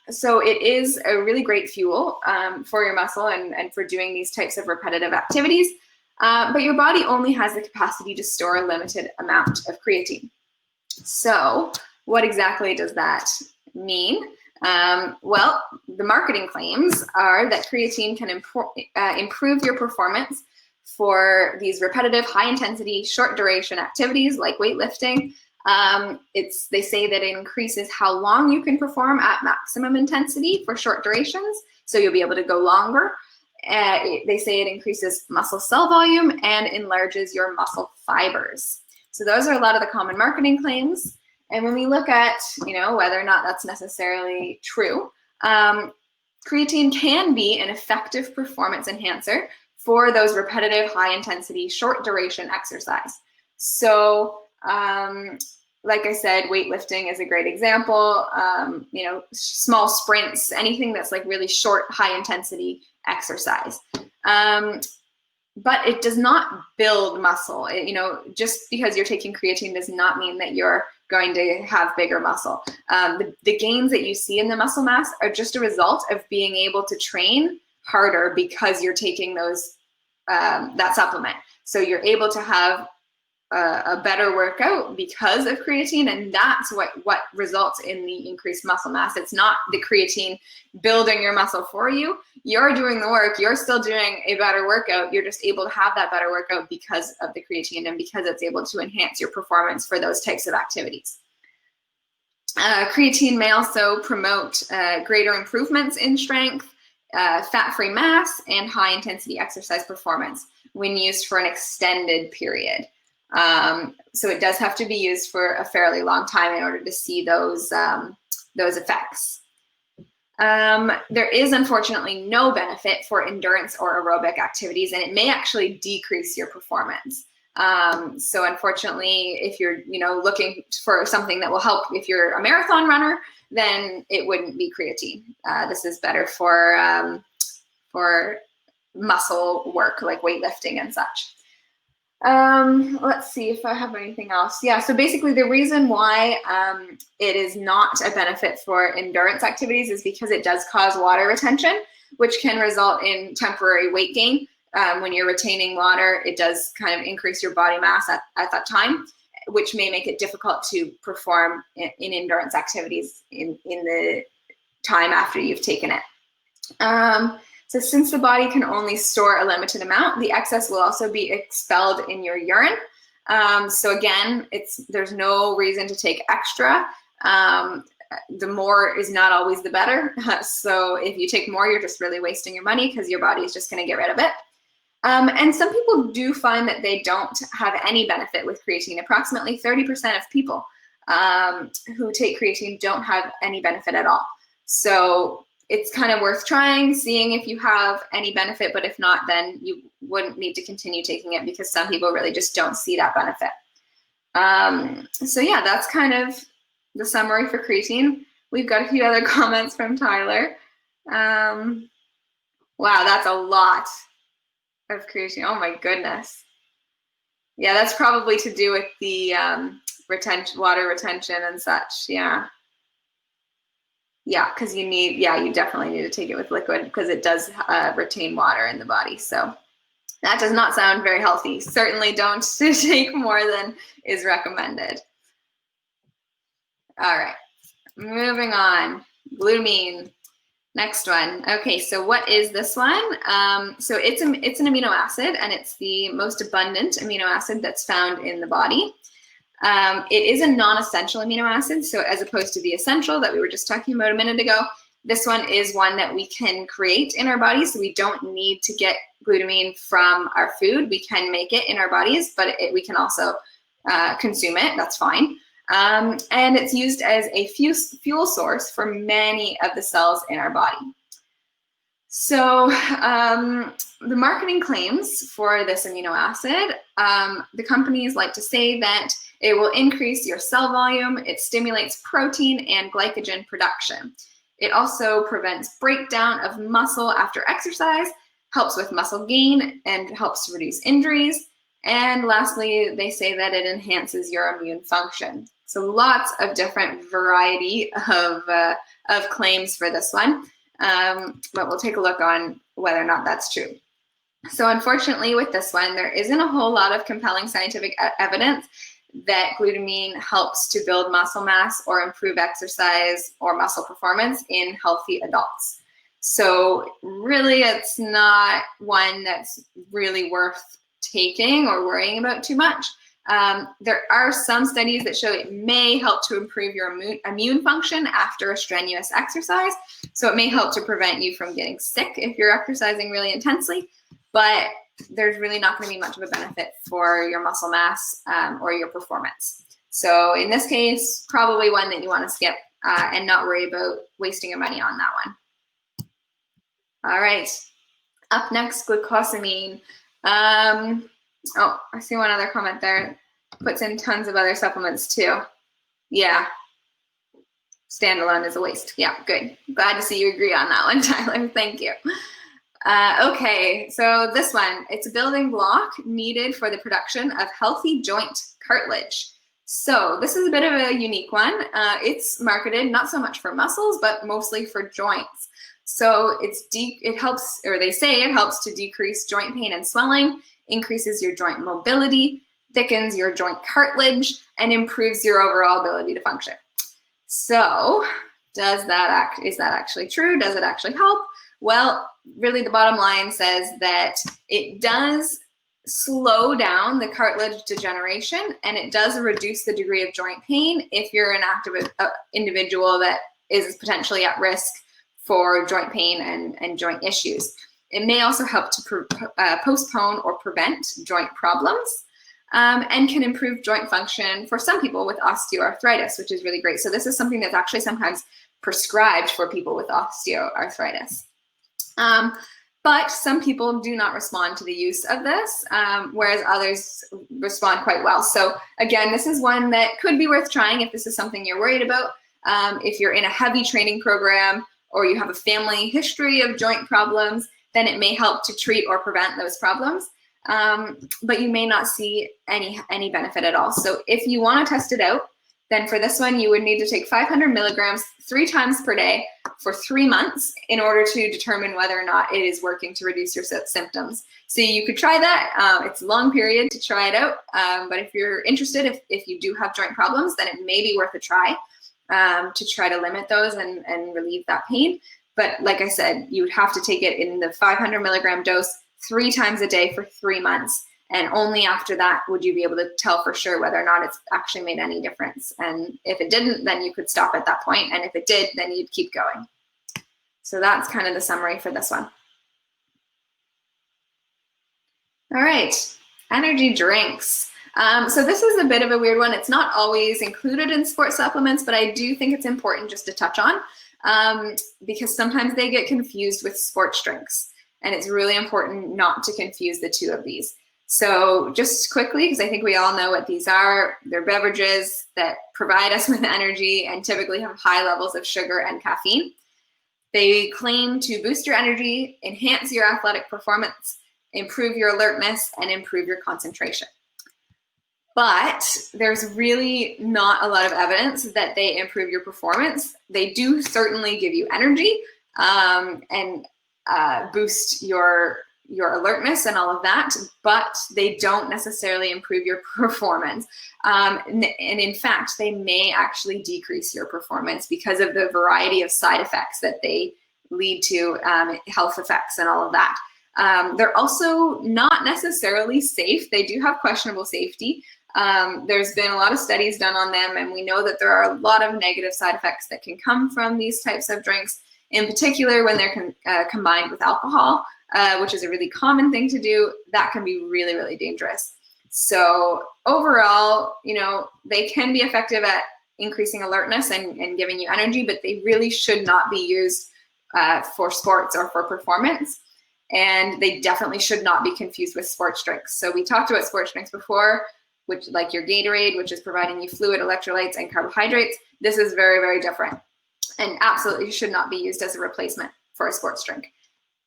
So it is a really great fuel for your muscle and for doing these types of repetitive activities. But your body only has the capacity to store a limited amount of creatine. So what exactly does that mean? Well, the marketing claims are that creatine can improve your performance for these repetitive, high-intensity, short-duration activities like weightlifting. They say that it increases how long you can perform at maximum intensity for short durations, so you'll be able to go longer. They say it increases muscle cell volume and enlarges your muscle fibers. So those are a lot of the common marketing claims. And when we look at, whether or not that's necessarily true, creatine can be an effective performance enhancer for those repetitive, high-intensity, short-duration exercise. So, like I said, weightlifting is a great example. Small sprints, anything that's like really short, high-intensity exercise. But it does not build muscle. Just because you're taking creatine does not mean that you're going to have bigger muscle. The gains that you see in the muscle mass are just a result of being able to train harder because you're taking that supplement. So you're able to have a better workout because of creatine, and that's what results in the increased muscle mass. It's not the creatine building your muscle for you. You're doing the work. You're still doing a better workout. You're just able to have that better workout because of the creatine and because it's able to enhance your performance for those types of activities. Creatine may also promote greater improvements in strength, fat-free mass, and high-intensity exercise performance when used for an extended period. So it does have to be used for a fairly long time in order to see those effects. There is unfortunately no benefit for endurance or aerobic activities, and it may actually decrease your performance. So unfortunately, if you're looking for something that will help if you're a marathon runner, then it wouldn't be creatine. This is better for muscle work like weightlifting and such. Let's see if I have anything else. Yeah, so basically the reason why it is not a benefit for endurance activities is because it does cause water retention, which can result in temporary weight gain. When you're retaining water, it does kind of increase your body mass at that time, which may make it difficult to perform in endurance activities in the time after you've taken it. So since the body can only store a limited amount, the excess will also be expelled in your urine. So again, there's no reason to take extra. The more is not always the better. So if you take more, you're just really wasting your money because your body is just going to get rid of it. And some people do find that they don't have any benefit with creatine. Approximately 30% of people who take creatine don't have any benefit at all. So it's kind of worth trying, seeing if you have any benefit, but if not, then you wouldn't need to continue taking it because some people really just don't see that benefit. So yeah, that's kind of the summary for creatine. We've got a few other comments from Tyler. Wow, that's a lot of creatine. Oh my goodness. Yeah, that's probably to do with the water retention and such. Yeah. Yeah, because you definitely need to take it with liquid because it does retain water in the body. So that does not sound very healthy. Certainly don't take more than is recommended. All right, moving on. Glutamine, next one. Okay, so what is this one? So it's an amino acid, and it's the most abundant amino acid that's found in the body. It is a non-essential amino acid, so as opposed to the essential that we were just talking about a minute ago, this one is one that we can create in our bodies, so we don't need to get glutamine from our food. We can make it in our bodies, but we can also consume it. That's fine. And it's used as a fuel source for many of the cells in our body. So the marketing claims for this amino acid, the companies like to say that it will increase your cell volume, it stimulates protein and glycogen production. It also prevents breakdown of muscle after exercise, helps with muscle gain, and helps reduce injuries. And lastly, they say that it enhances your immune function. So lots of different variety of claims for this one, but we'll take a look on whether or not that's true. So unfortunately with this one, there isn't a whole lot of compelling scientific evidence that glutamine helps to build muscle mass or improve exercise or muscle performance in healthy adults. So really, it's not one that's really worth taking or worrying about too much. There are some studies that show it may help to improve your immune function after a strenuous exercise. So it may help to prevent you from getting sick if you're exercising really intensely, but there's really not going to be much of a benefit for your muscle mass or your performance. So in this case, probably one that you want to skip and not worry about wasting your money on that one. All right, up next, glucosamine. Oh, I see one other comment there. Puts in tons of other supplements too. Yeah, standalone is a waste. Yeah, good. Glad to see you agree on that one, Tyler. Thank you. Okay, so this one, it's a building block needed for the production of healthy joint cartilage. So this is a bit of a unique one. It's marketed not so much for muscles, but mostly for joints. So it helps, or they say it helps to decrease joint pain and swelling, increases your joint mobility, thickens your joint cartilage, and improves your overall ability to function. So is that actually true? Does it actually help? Well, really the bottom line says that it does slow down the cartilage degeneration, and it does reduce the degree of joint pain if you're an active individual that is potentially at risk for joint pain and joint issues. It may also help to postpone or prevent joint problems and can improve joint function for some people with osteoarthritis, which is really great. So this is something that's actually sometimes prescribed for people with osteoarthritis. But some people do not respond to the use of this, whereas others respond quite well. So again, this is one that could be worth trying if this is something you're worried about. If you're in a heavy training program or you have a family history of joint problems, then it may help to treat or prevent those problems. But you may not see any benefit at all. So if you want to test it out, then for this one, you would need to take 500 milligrams 3 times per day for 3 months in order to determine whether or not it is working to reduce your symptoms. So you could try that. It's a long period to try it out. But if you're interested, if you do have joint problems, then it may be worth a try to try to limit those and relieve that pain. But like I said, you would have to take it in the 500 milligram dose 3 times a day for 3 months. And only after that would you be able to tell for sure whether or not it's actually made any difference. And if it didn't, then you could stop at that point. And if it did, then you'd keep going. So that's kind of the summary for this one. All right, energy drinks. So this is a bit of a weird one. It's not always included in sports supplements, but I do think it's important just to touch on because sometimes they get confused with sports drinks. And it's really important not to confuse the two of these. So just quickly, because I think we all know what these are, they're beverages that provide us with energy and typically have high levels of sugar and caffeine. They claim to boost your energy, enhance your athletic performance, improve your alertness, and improve your concentration. But there's really not a lot of evidence that they improve your performance. They do certainly give you energy and boost your alertness and all of that, but they don't necessarily improve your performance. And in fact, they may actually decrease your performance because of the variety of side effects that they lead to, health effects and all of that. They're also not necessarily safe. They do have questionable safety. There's been a lot of studies done on them, and we know that there are a lot of negative side effects that can come from these types of drinks, in particular when they're combined with alcohol, which is a really common thing to do. That can be really, really dangerous. So overall, they can be effective at increasing alertness and giving you energy, but they really should not be used for sports or for performance. And they definitely should not be confused with sports drinks. So we talked about sports drinks before, which like your Gatorade, which is providing you fluid, electrolytes, and carbohydrates. This is very, very different and absolutely should not be used as a replacement for a sports drink.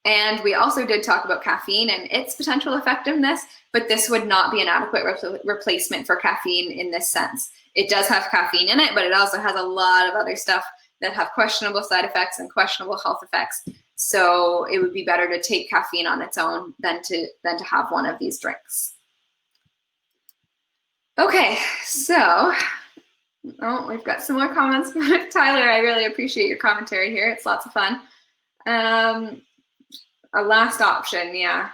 And we also did talk about caffeine and its potential effectiveness, but this would not be an adequate replacement for caffeine in this sense. It does have caffeine in it, but it also has a lot of other stuff that have questionable side effects and questionable health effects. So it would be better to take caffeine on its own than to have one of these drinks. Okay, so we've got some more comments from Tyler. I really appreciate your commentary here. It's lots of fun. A last option, yeah.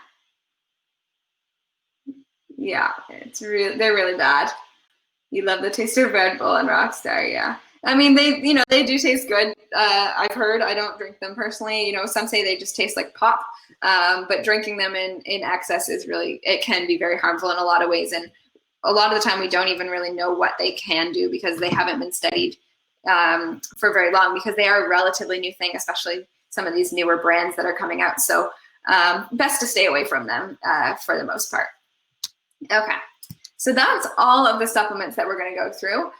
Yeah, they're really bad. You love the taste of Red Bull and Rockstar, yeah. I mean, they do taste good. I've heard. I don't drink them personally. Some say they just taste like pop, but drinking them in excess it can be very harmful in a lot of ways. And a lot of the time, we don't even really know what they can do because they haven't been studied for very long, because they are a relatively new thing, especially some of these newer brands that are coming out. So best to stay away from them for the most part. Okay. So that's all of the supplements that we're going to go through.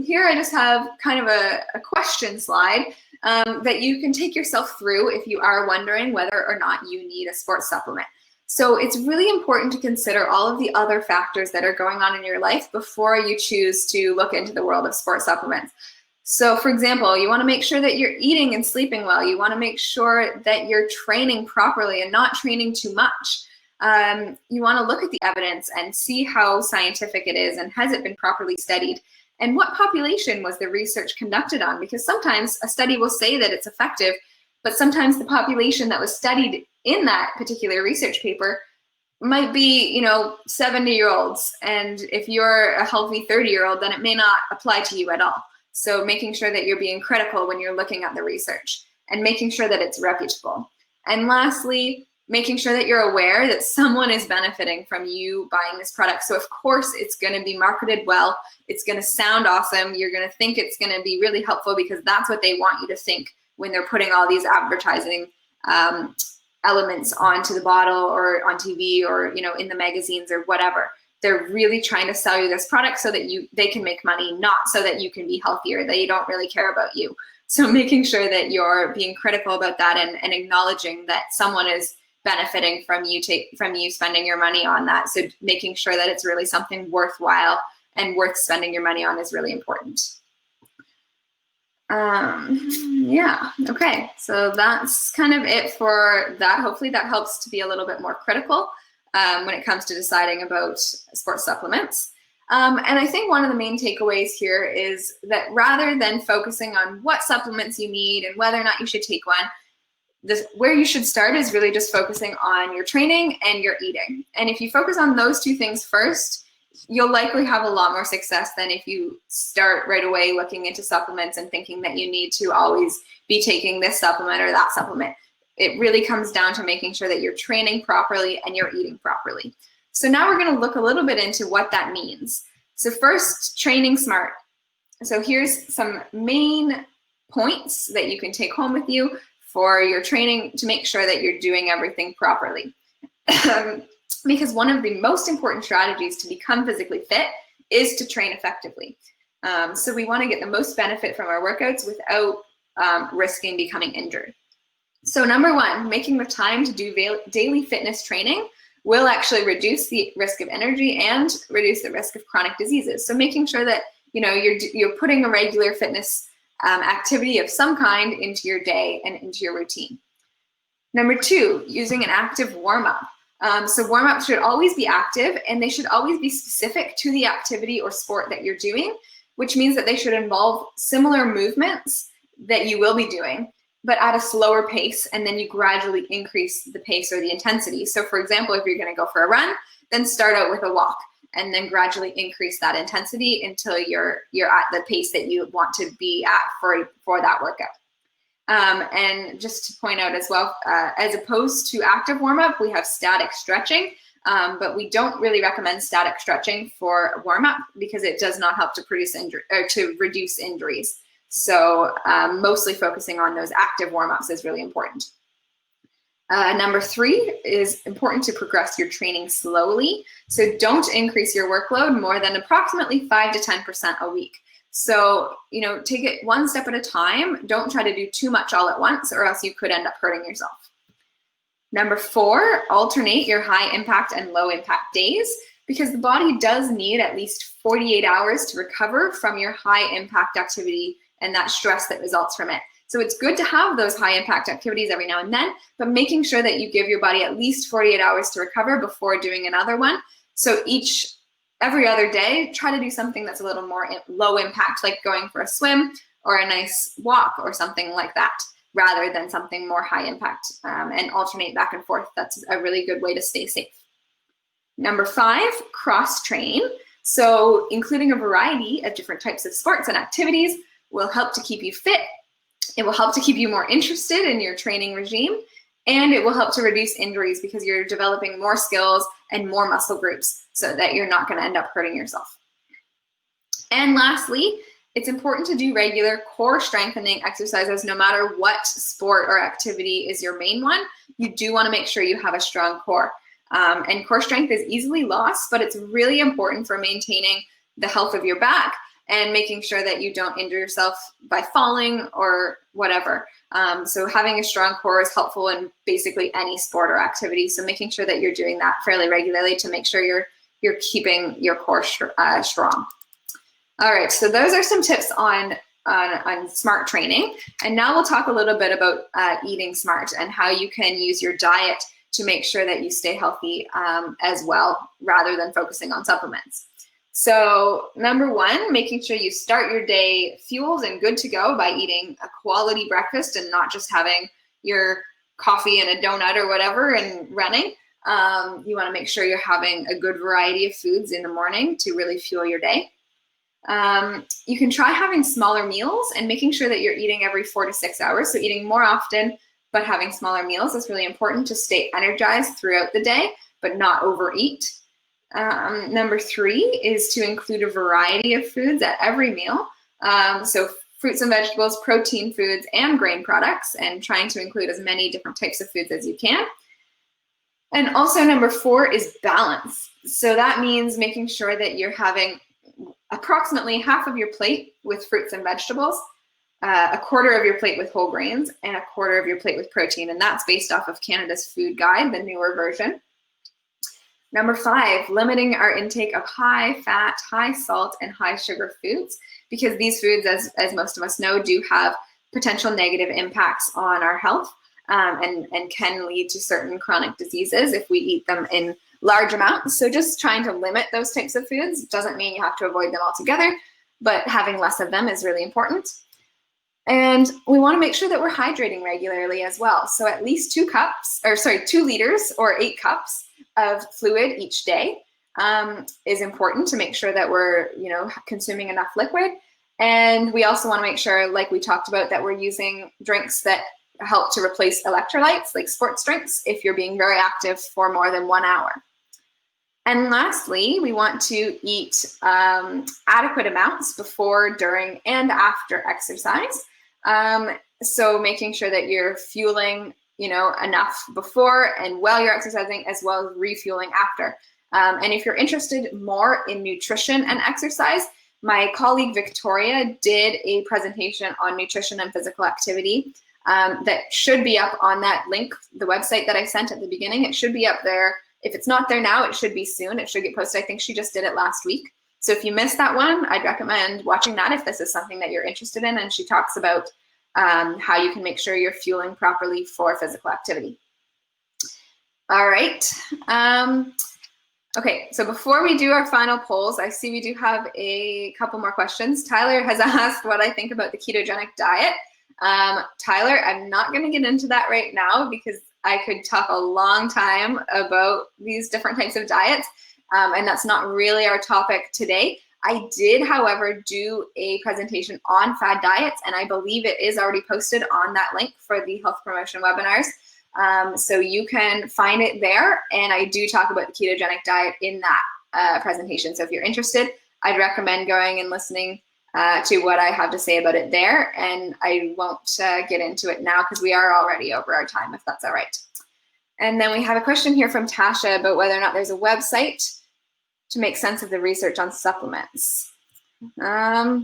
Here I just have kind of a question slide that you can take yourself through if you are wondering whether or not you need a sports supplement. So it's really important to consider all of the other factors that are going on in your life before you choose to look into the world of sports supplements. So for example, you want to make sure that you're eating and sleeping well. You want to make sure that you're training properly and not training too much. You want to look at the evidence and see how scientific it is, and has it been properly studied, and what population was the research conducted on, because sometimes a study will say that it's effective, but sometimes the population that was studied in that particular research paper might be 70-year-olds, and if you're a healthy 30-year-old, then it may not apply to you at all. So making sure that you're being critical when you're looking at the research, and making sure that it's reputable. And lastly, making sure that you're aware that someone is benefiting from you buying this product. So of course it's going to be marketed well. It's going to sound awesome. You're going to think it's going to be really helpful, because that's what they want you to think when they're putting all these advertising elements onto the bottle or on TV or in the magazines or whatever. They're really trying to sell you this product so that they can make money, not so that you can be healthier. They don't really care about you. So making sure that you're being critical about that and acknowledging that someone is benefiting from you spending your money on that. So making sure that it's really something worthwhile and worth spending your money on is really important. Yeah, okay, so that's kind of it for that. Hopefully that helps to be a little bit more critical when it comes to deciding about sports supplements. And I think one of the main takeaways here is that rather than focusing on what supplements you need and whether or not you should take one, where you should start is really just focusing on your training and your eating. And if you focus on those two things first, you'll likely have a lot more success than if you start right away looking into supplements and thinking that you need to always be taking this supplement or that supplement. It really comes down to making sure that you're training properly and you're eating properly. So now we're going to look a little bit into what that means. So first, training smart. So here's some main points that you can take home with you for your training to make sure that you're doing everything properly. Because one of the most important strategies to become physically fit is to train effectively. So we want to get the most benefit from our workouts without risking becoming injured. So number one, making the time to do daily fitness training will actually reduce the risk of injury and reduce the risk of chronic diseases. So making sure that you're putting a regular fitness activity of some kind into your day and into your routine. Number two, using an active warm-up. So warm-ups should always be active, and they should always be specific to the activity or sport that you're doing, which means that they should involve similar movements that you will be doing, but at a slower pace, and then you gradually increase the pace or the intensity. So for example, if you're going to go for a run, then start out with a walk, and then gradually increase that intensity until you're at the pace that you want to be at for that workout. And just to point out as well, as opposed to active warm-up, we have static stretching, but we don't really recommend static stretching for warm-up because it does not help to reduce injuries. So mostly focusing on those active warm-ups is really important. Number three is important to progress your training slowly. So don't increase your workload more than approximately 5 to 10% a week. So, take it one step at a time. Don't try to do too much all at once, or else you could end up hurting yourself. Number four, alternate your high impact and low impact days, because the body does need at least 48 hours to recover from your high impact activity and that stress that results from it. So it's good to have those high impact activities every now and then, but making sure that you give your body at least 48 hours to recover before doing another one. So each every other day, try to do something that's a little more low impact, like going for a swim or a nice walk or something like that, rather than something more high impact, and alternate back and forth. That's a really good way to stay safe. Number 5, cross train. So including a variety of different types of sports and activities will help to keep you fit. It will help to keep you more interested in your training regime, and it will help to reduce injuries because you're developing more skills and more muscle groups so that you're not going to end up hurting yourself. And lastly, it's important to do regular core strengthening exercises no matter what sport or activity is your main one. You do want to make sure you have a strong core. And core strength is easily lost, but it's really important for maintaining the health of your back and making sure that you don't injure yourself by falling or whatever. So having a strong core is helpful in basically any sport or activity. So making sure that you're doing that fairly regularly to make sure you're keeping your core strong. All right, so those are some tips on smart training. And now we'll talk a little bit about eating smart and how you can use your diet to make sure that you stay healthy as well, rather than focusing on supplements. So number 1, making sure you start your day fueled and good to go by eating a quality breakfast and not just having your coffee and a donut or whatever and running. You want to make sure you're having a good variety of foods in the morning to really fuel your day. You can try having smaller meals and making sure that you're eating every 4 to 6 hours. So eating more often, but having smaller meals is really important to stay energized throughout the day, but not overeat. Number 3 is to include a variety of foods at every meal. So fruits and vegetables, protein foods, and grain products, and trying to include as many different types of foods as you can. And also number 4 is balance. So that means making sure that you're having approximately half of your plate with fruits and vegetables, a quarter of your plate with whole grains, and a quarter of your plate with protein. And that's based off of Canada's Food Guide, the newer version. Number 5, limiting our intake of high fat, high salt, and high sugar foods, because these foods, as most of us know, do have potential negative impacts on our health, and can lead to certain chronic diseases if we eat them in large amounts. So just trying to limit those types of foods doesn't mean you have to avoid them altogether, but having less of them is really important. And we want to make sure that we're hydrating regularly as well. So at least 2 liters or 8 cups of fluid each day is important to make sure that we're, consuming enough liquid. And we also want to make sure, like we talked about, that we're using drinks that help to replace electrolytes, like sports drinks, if you're being very active for more than 1 hour. And lastly, we want to eat adequate amounts before, during, and after exercise. So making sure that you're fueling, enough before and while you're exercising, as well as refueling after. And if you're interested more in nutrition and exercise, my colleague Victoria did a presentation on nutrition and physical activity that should be up on that link, the website that I sent at the beginning. It should be up there. If it's not there now, it should be soon. It should get posted. I think she just did it last week. So if you missed that one, I'd recommend watching that if this is something that you're interested in. And she talks about how you can make sure you're fueling properly for physical activity. All right. Okay, so before we do our final polls, I see we do have a couple more questions. Tyler has asked what I think about the ketogenic diet. Tyler, I'm not going to get into that right now because I could talk a long time about these different types of diets, and that's not really our topic today. I did, however, do a presentation on fad diets, and I believe it is already posted on that link for the health promotion webinars. So you can find it there, and I do talk about the ketogenic diet in that presentation. So if you're interested, I'd recommend going and listening to what I have to say about it there, and I won't get into it now because we are already over our time, if that's all right. And then we have a question here from Tasha about whether or not there's a website to make sense of the research on supplements. That's a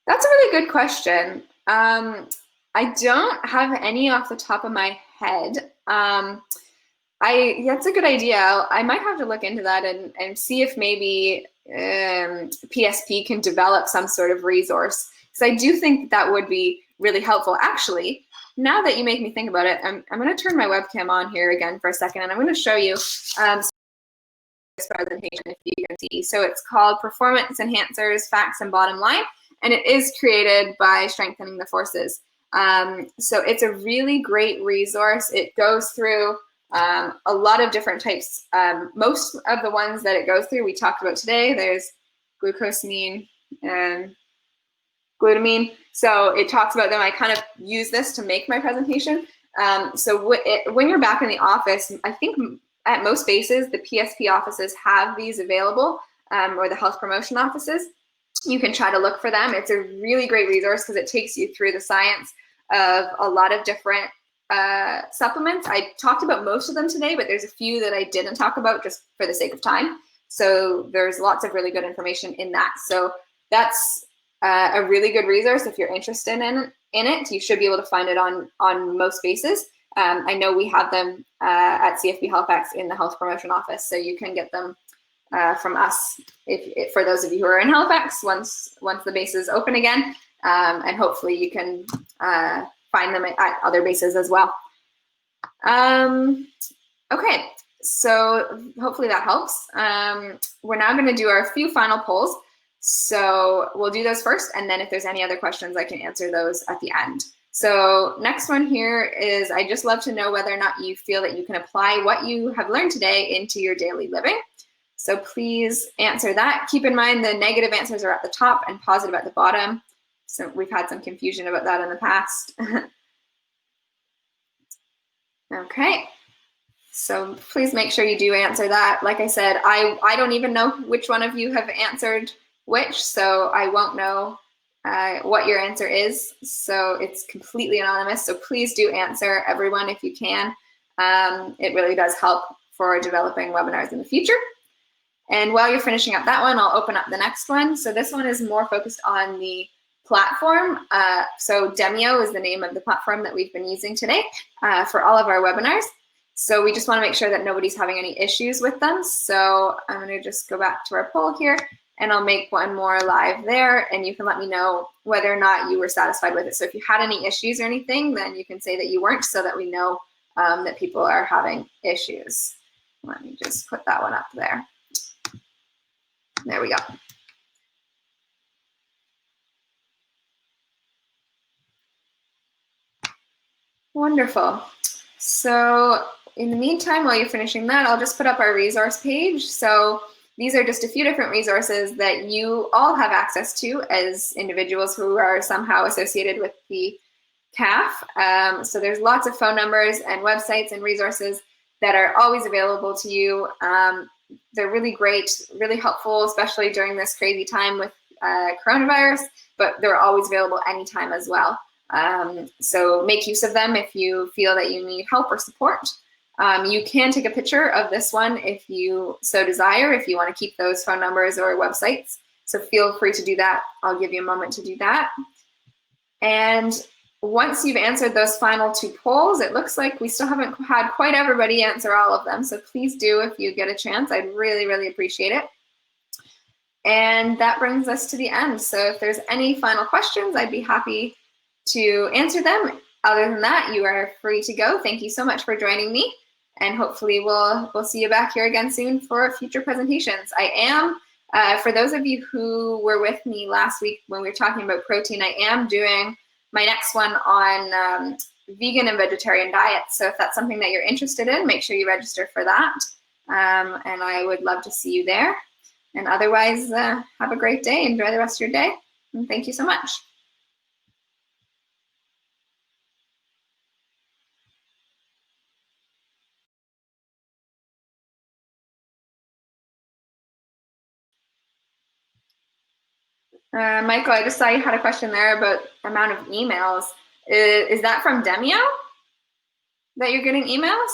really good question. I don't have any off the top of my head. That's a good idea. I might have to look into that and see if maybe PSP can develop some sort of resource, because I do think that would be really helpful. Actually, now that you make me think about it, I'm going to turn my webcam on here again for a second, and I'm going to show you presentation, if you can see. So it's called Performance Enhancers, Facts and Bottom Line, and it is created by Strengthening the Forces. So it's a really great resource. It goes through a lot of different types. Most of the ones that it goes through we talked about today. There's glucosamine and glutamine. So it talks about them. I kind of use this to make my presentation. So when you're back in the office, I think at most bases, the PSP offices have these available, or the health promotion offices. You can try to look for them. It's a really great resource because it takes you through the science of a lot of different supplements. I talked about most of them today, but there's a few that I didn't talk about just for the sake of time. So there's lots of really good information in that. So that's a really good resource if you're interested in it. You should be able to find it on most bases. I know we have them at CFB Halifax in the health promotion office, so you can get them from us if for those of you who are in Halifax once the base is open again, and hopefully you can find them at other bases as well. Okay, so hopefully that helps. We're now going to do our few final polls. So we'll do those first, and then if there's any other questions, I can answer those at the end. So next one here is, I just love to know whether or not you feel that you can apply what you have learned today into your daily living. So please answer that. Keep in mind the negative answers are at the top and positive at the bottom. So we've had some confusion about that in the past. Okay. So please make sure you do answer that. Like I said, I don't even know which one of you have answered which, so I won't know what your answer is. So it's completely anonymous. So please do answer, everyone, if you can. It really does help for developing webinars in the future. And while you're finishing up that one, I'll open up the next one. So this one is more focused on the platform. So Demio is the name of the platform that we've been using today for all of our webinars. So we just want to make sure that nobody's having any issues with them. So I'm going to just go back to our poll here, and I'll make one more live there, and you can let me know whether or not you were satisfied with it. So if you had any issues or anything, then you can say that you weren't, so that we know that people are having issues. Let me just put that one up there. There we go. Wonderful. So in the meantime, while you're finishing that, I'll just put up our resource page. So these are just a few different resources that you all have access to as individuals who are somehow associated with the CAF. So there's lots of phone numbers and websites and resources that are always available to you. They're really great, really helpful, especially during this crazy time with coronavirus, but they're always available anytime as well. So make use of them if you feel that you need help or support. You can take a picture of this one if you so desire, if you want to keep those phone numbers or websites. So feel free to do that. I'll give you a moment to do that. And once you've answered those final two polls, it looks like we still haven't had quite everybody answer all of them. So please do if you get a chance. I'd really, really appreciate it. And that brings us to the end. So if there's any final questions, I'd be happy to answer them. Other than that, you are free to go. Thank you so much for joining me. And hopefully we'll see you back here again soon for future presentations. I am, for those of you who were with me last week when we were talking about protein, I am doing my next one on vegan and vegetarian diets. So if that's something that you're interested in, make sure you register for that. And I would love to see you there. And otherwise, have a great day. Enjoy the rest of your day. And thank you so much. Michael, I just saw you had a question there about the amount of emails. Is that from Demio that you're getting emails?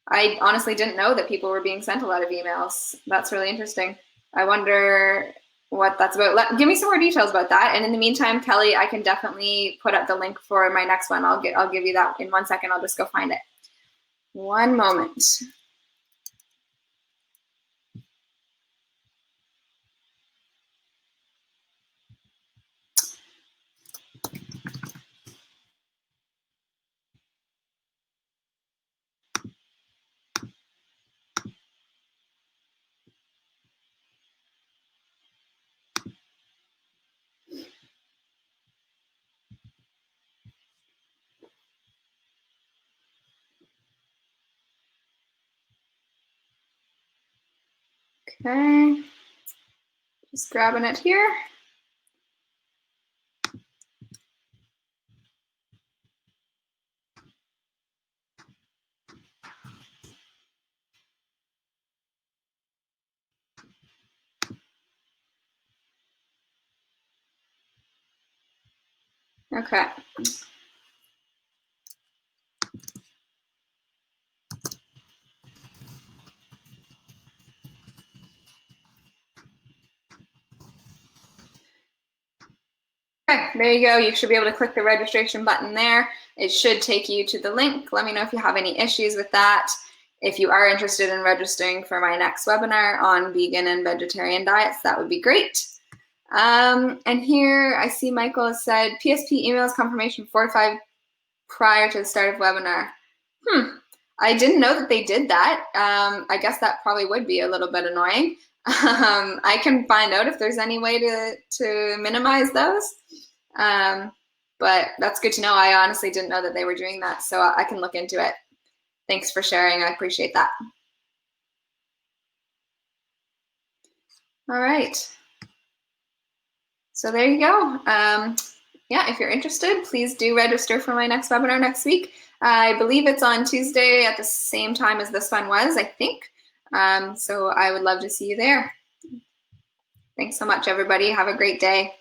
I honestly didn't know that people were being sent a lot of emails. That's really interesting. I wonder what that's about. Give me some more details about that. And in the meantime, Kelly, I can definitely put up the link for my next one. I'll give you that in 1 second. I'll just go find it. One moment. Okay, just grabbing it here. Okay. Okay, there you go. You should be able to click the registration button there. It should take you to the link. Let me know if you have any issues with that. If you are interested in registering for my next webinar on vegan and vegetarian diets, that would be great. And here I see Michael has said, PSP emails confirmation 4 to 5 prior to the start of webinar. I didn't know that they did that. I guess that probably would be a little bit annoying. I can find out if there's any way to minimize those. But that's good to know. I honestly didn't know that they were doing that, so I can look into it. Thanks for sharing. I appreciate that. All right. So there you go. Yeah, if you're interested, please do register for my next webinar next week. I believe it's on Tuesday at the same time as this one was, I think. So I would love to see you there. Thanks so much, everybody. Have a great day.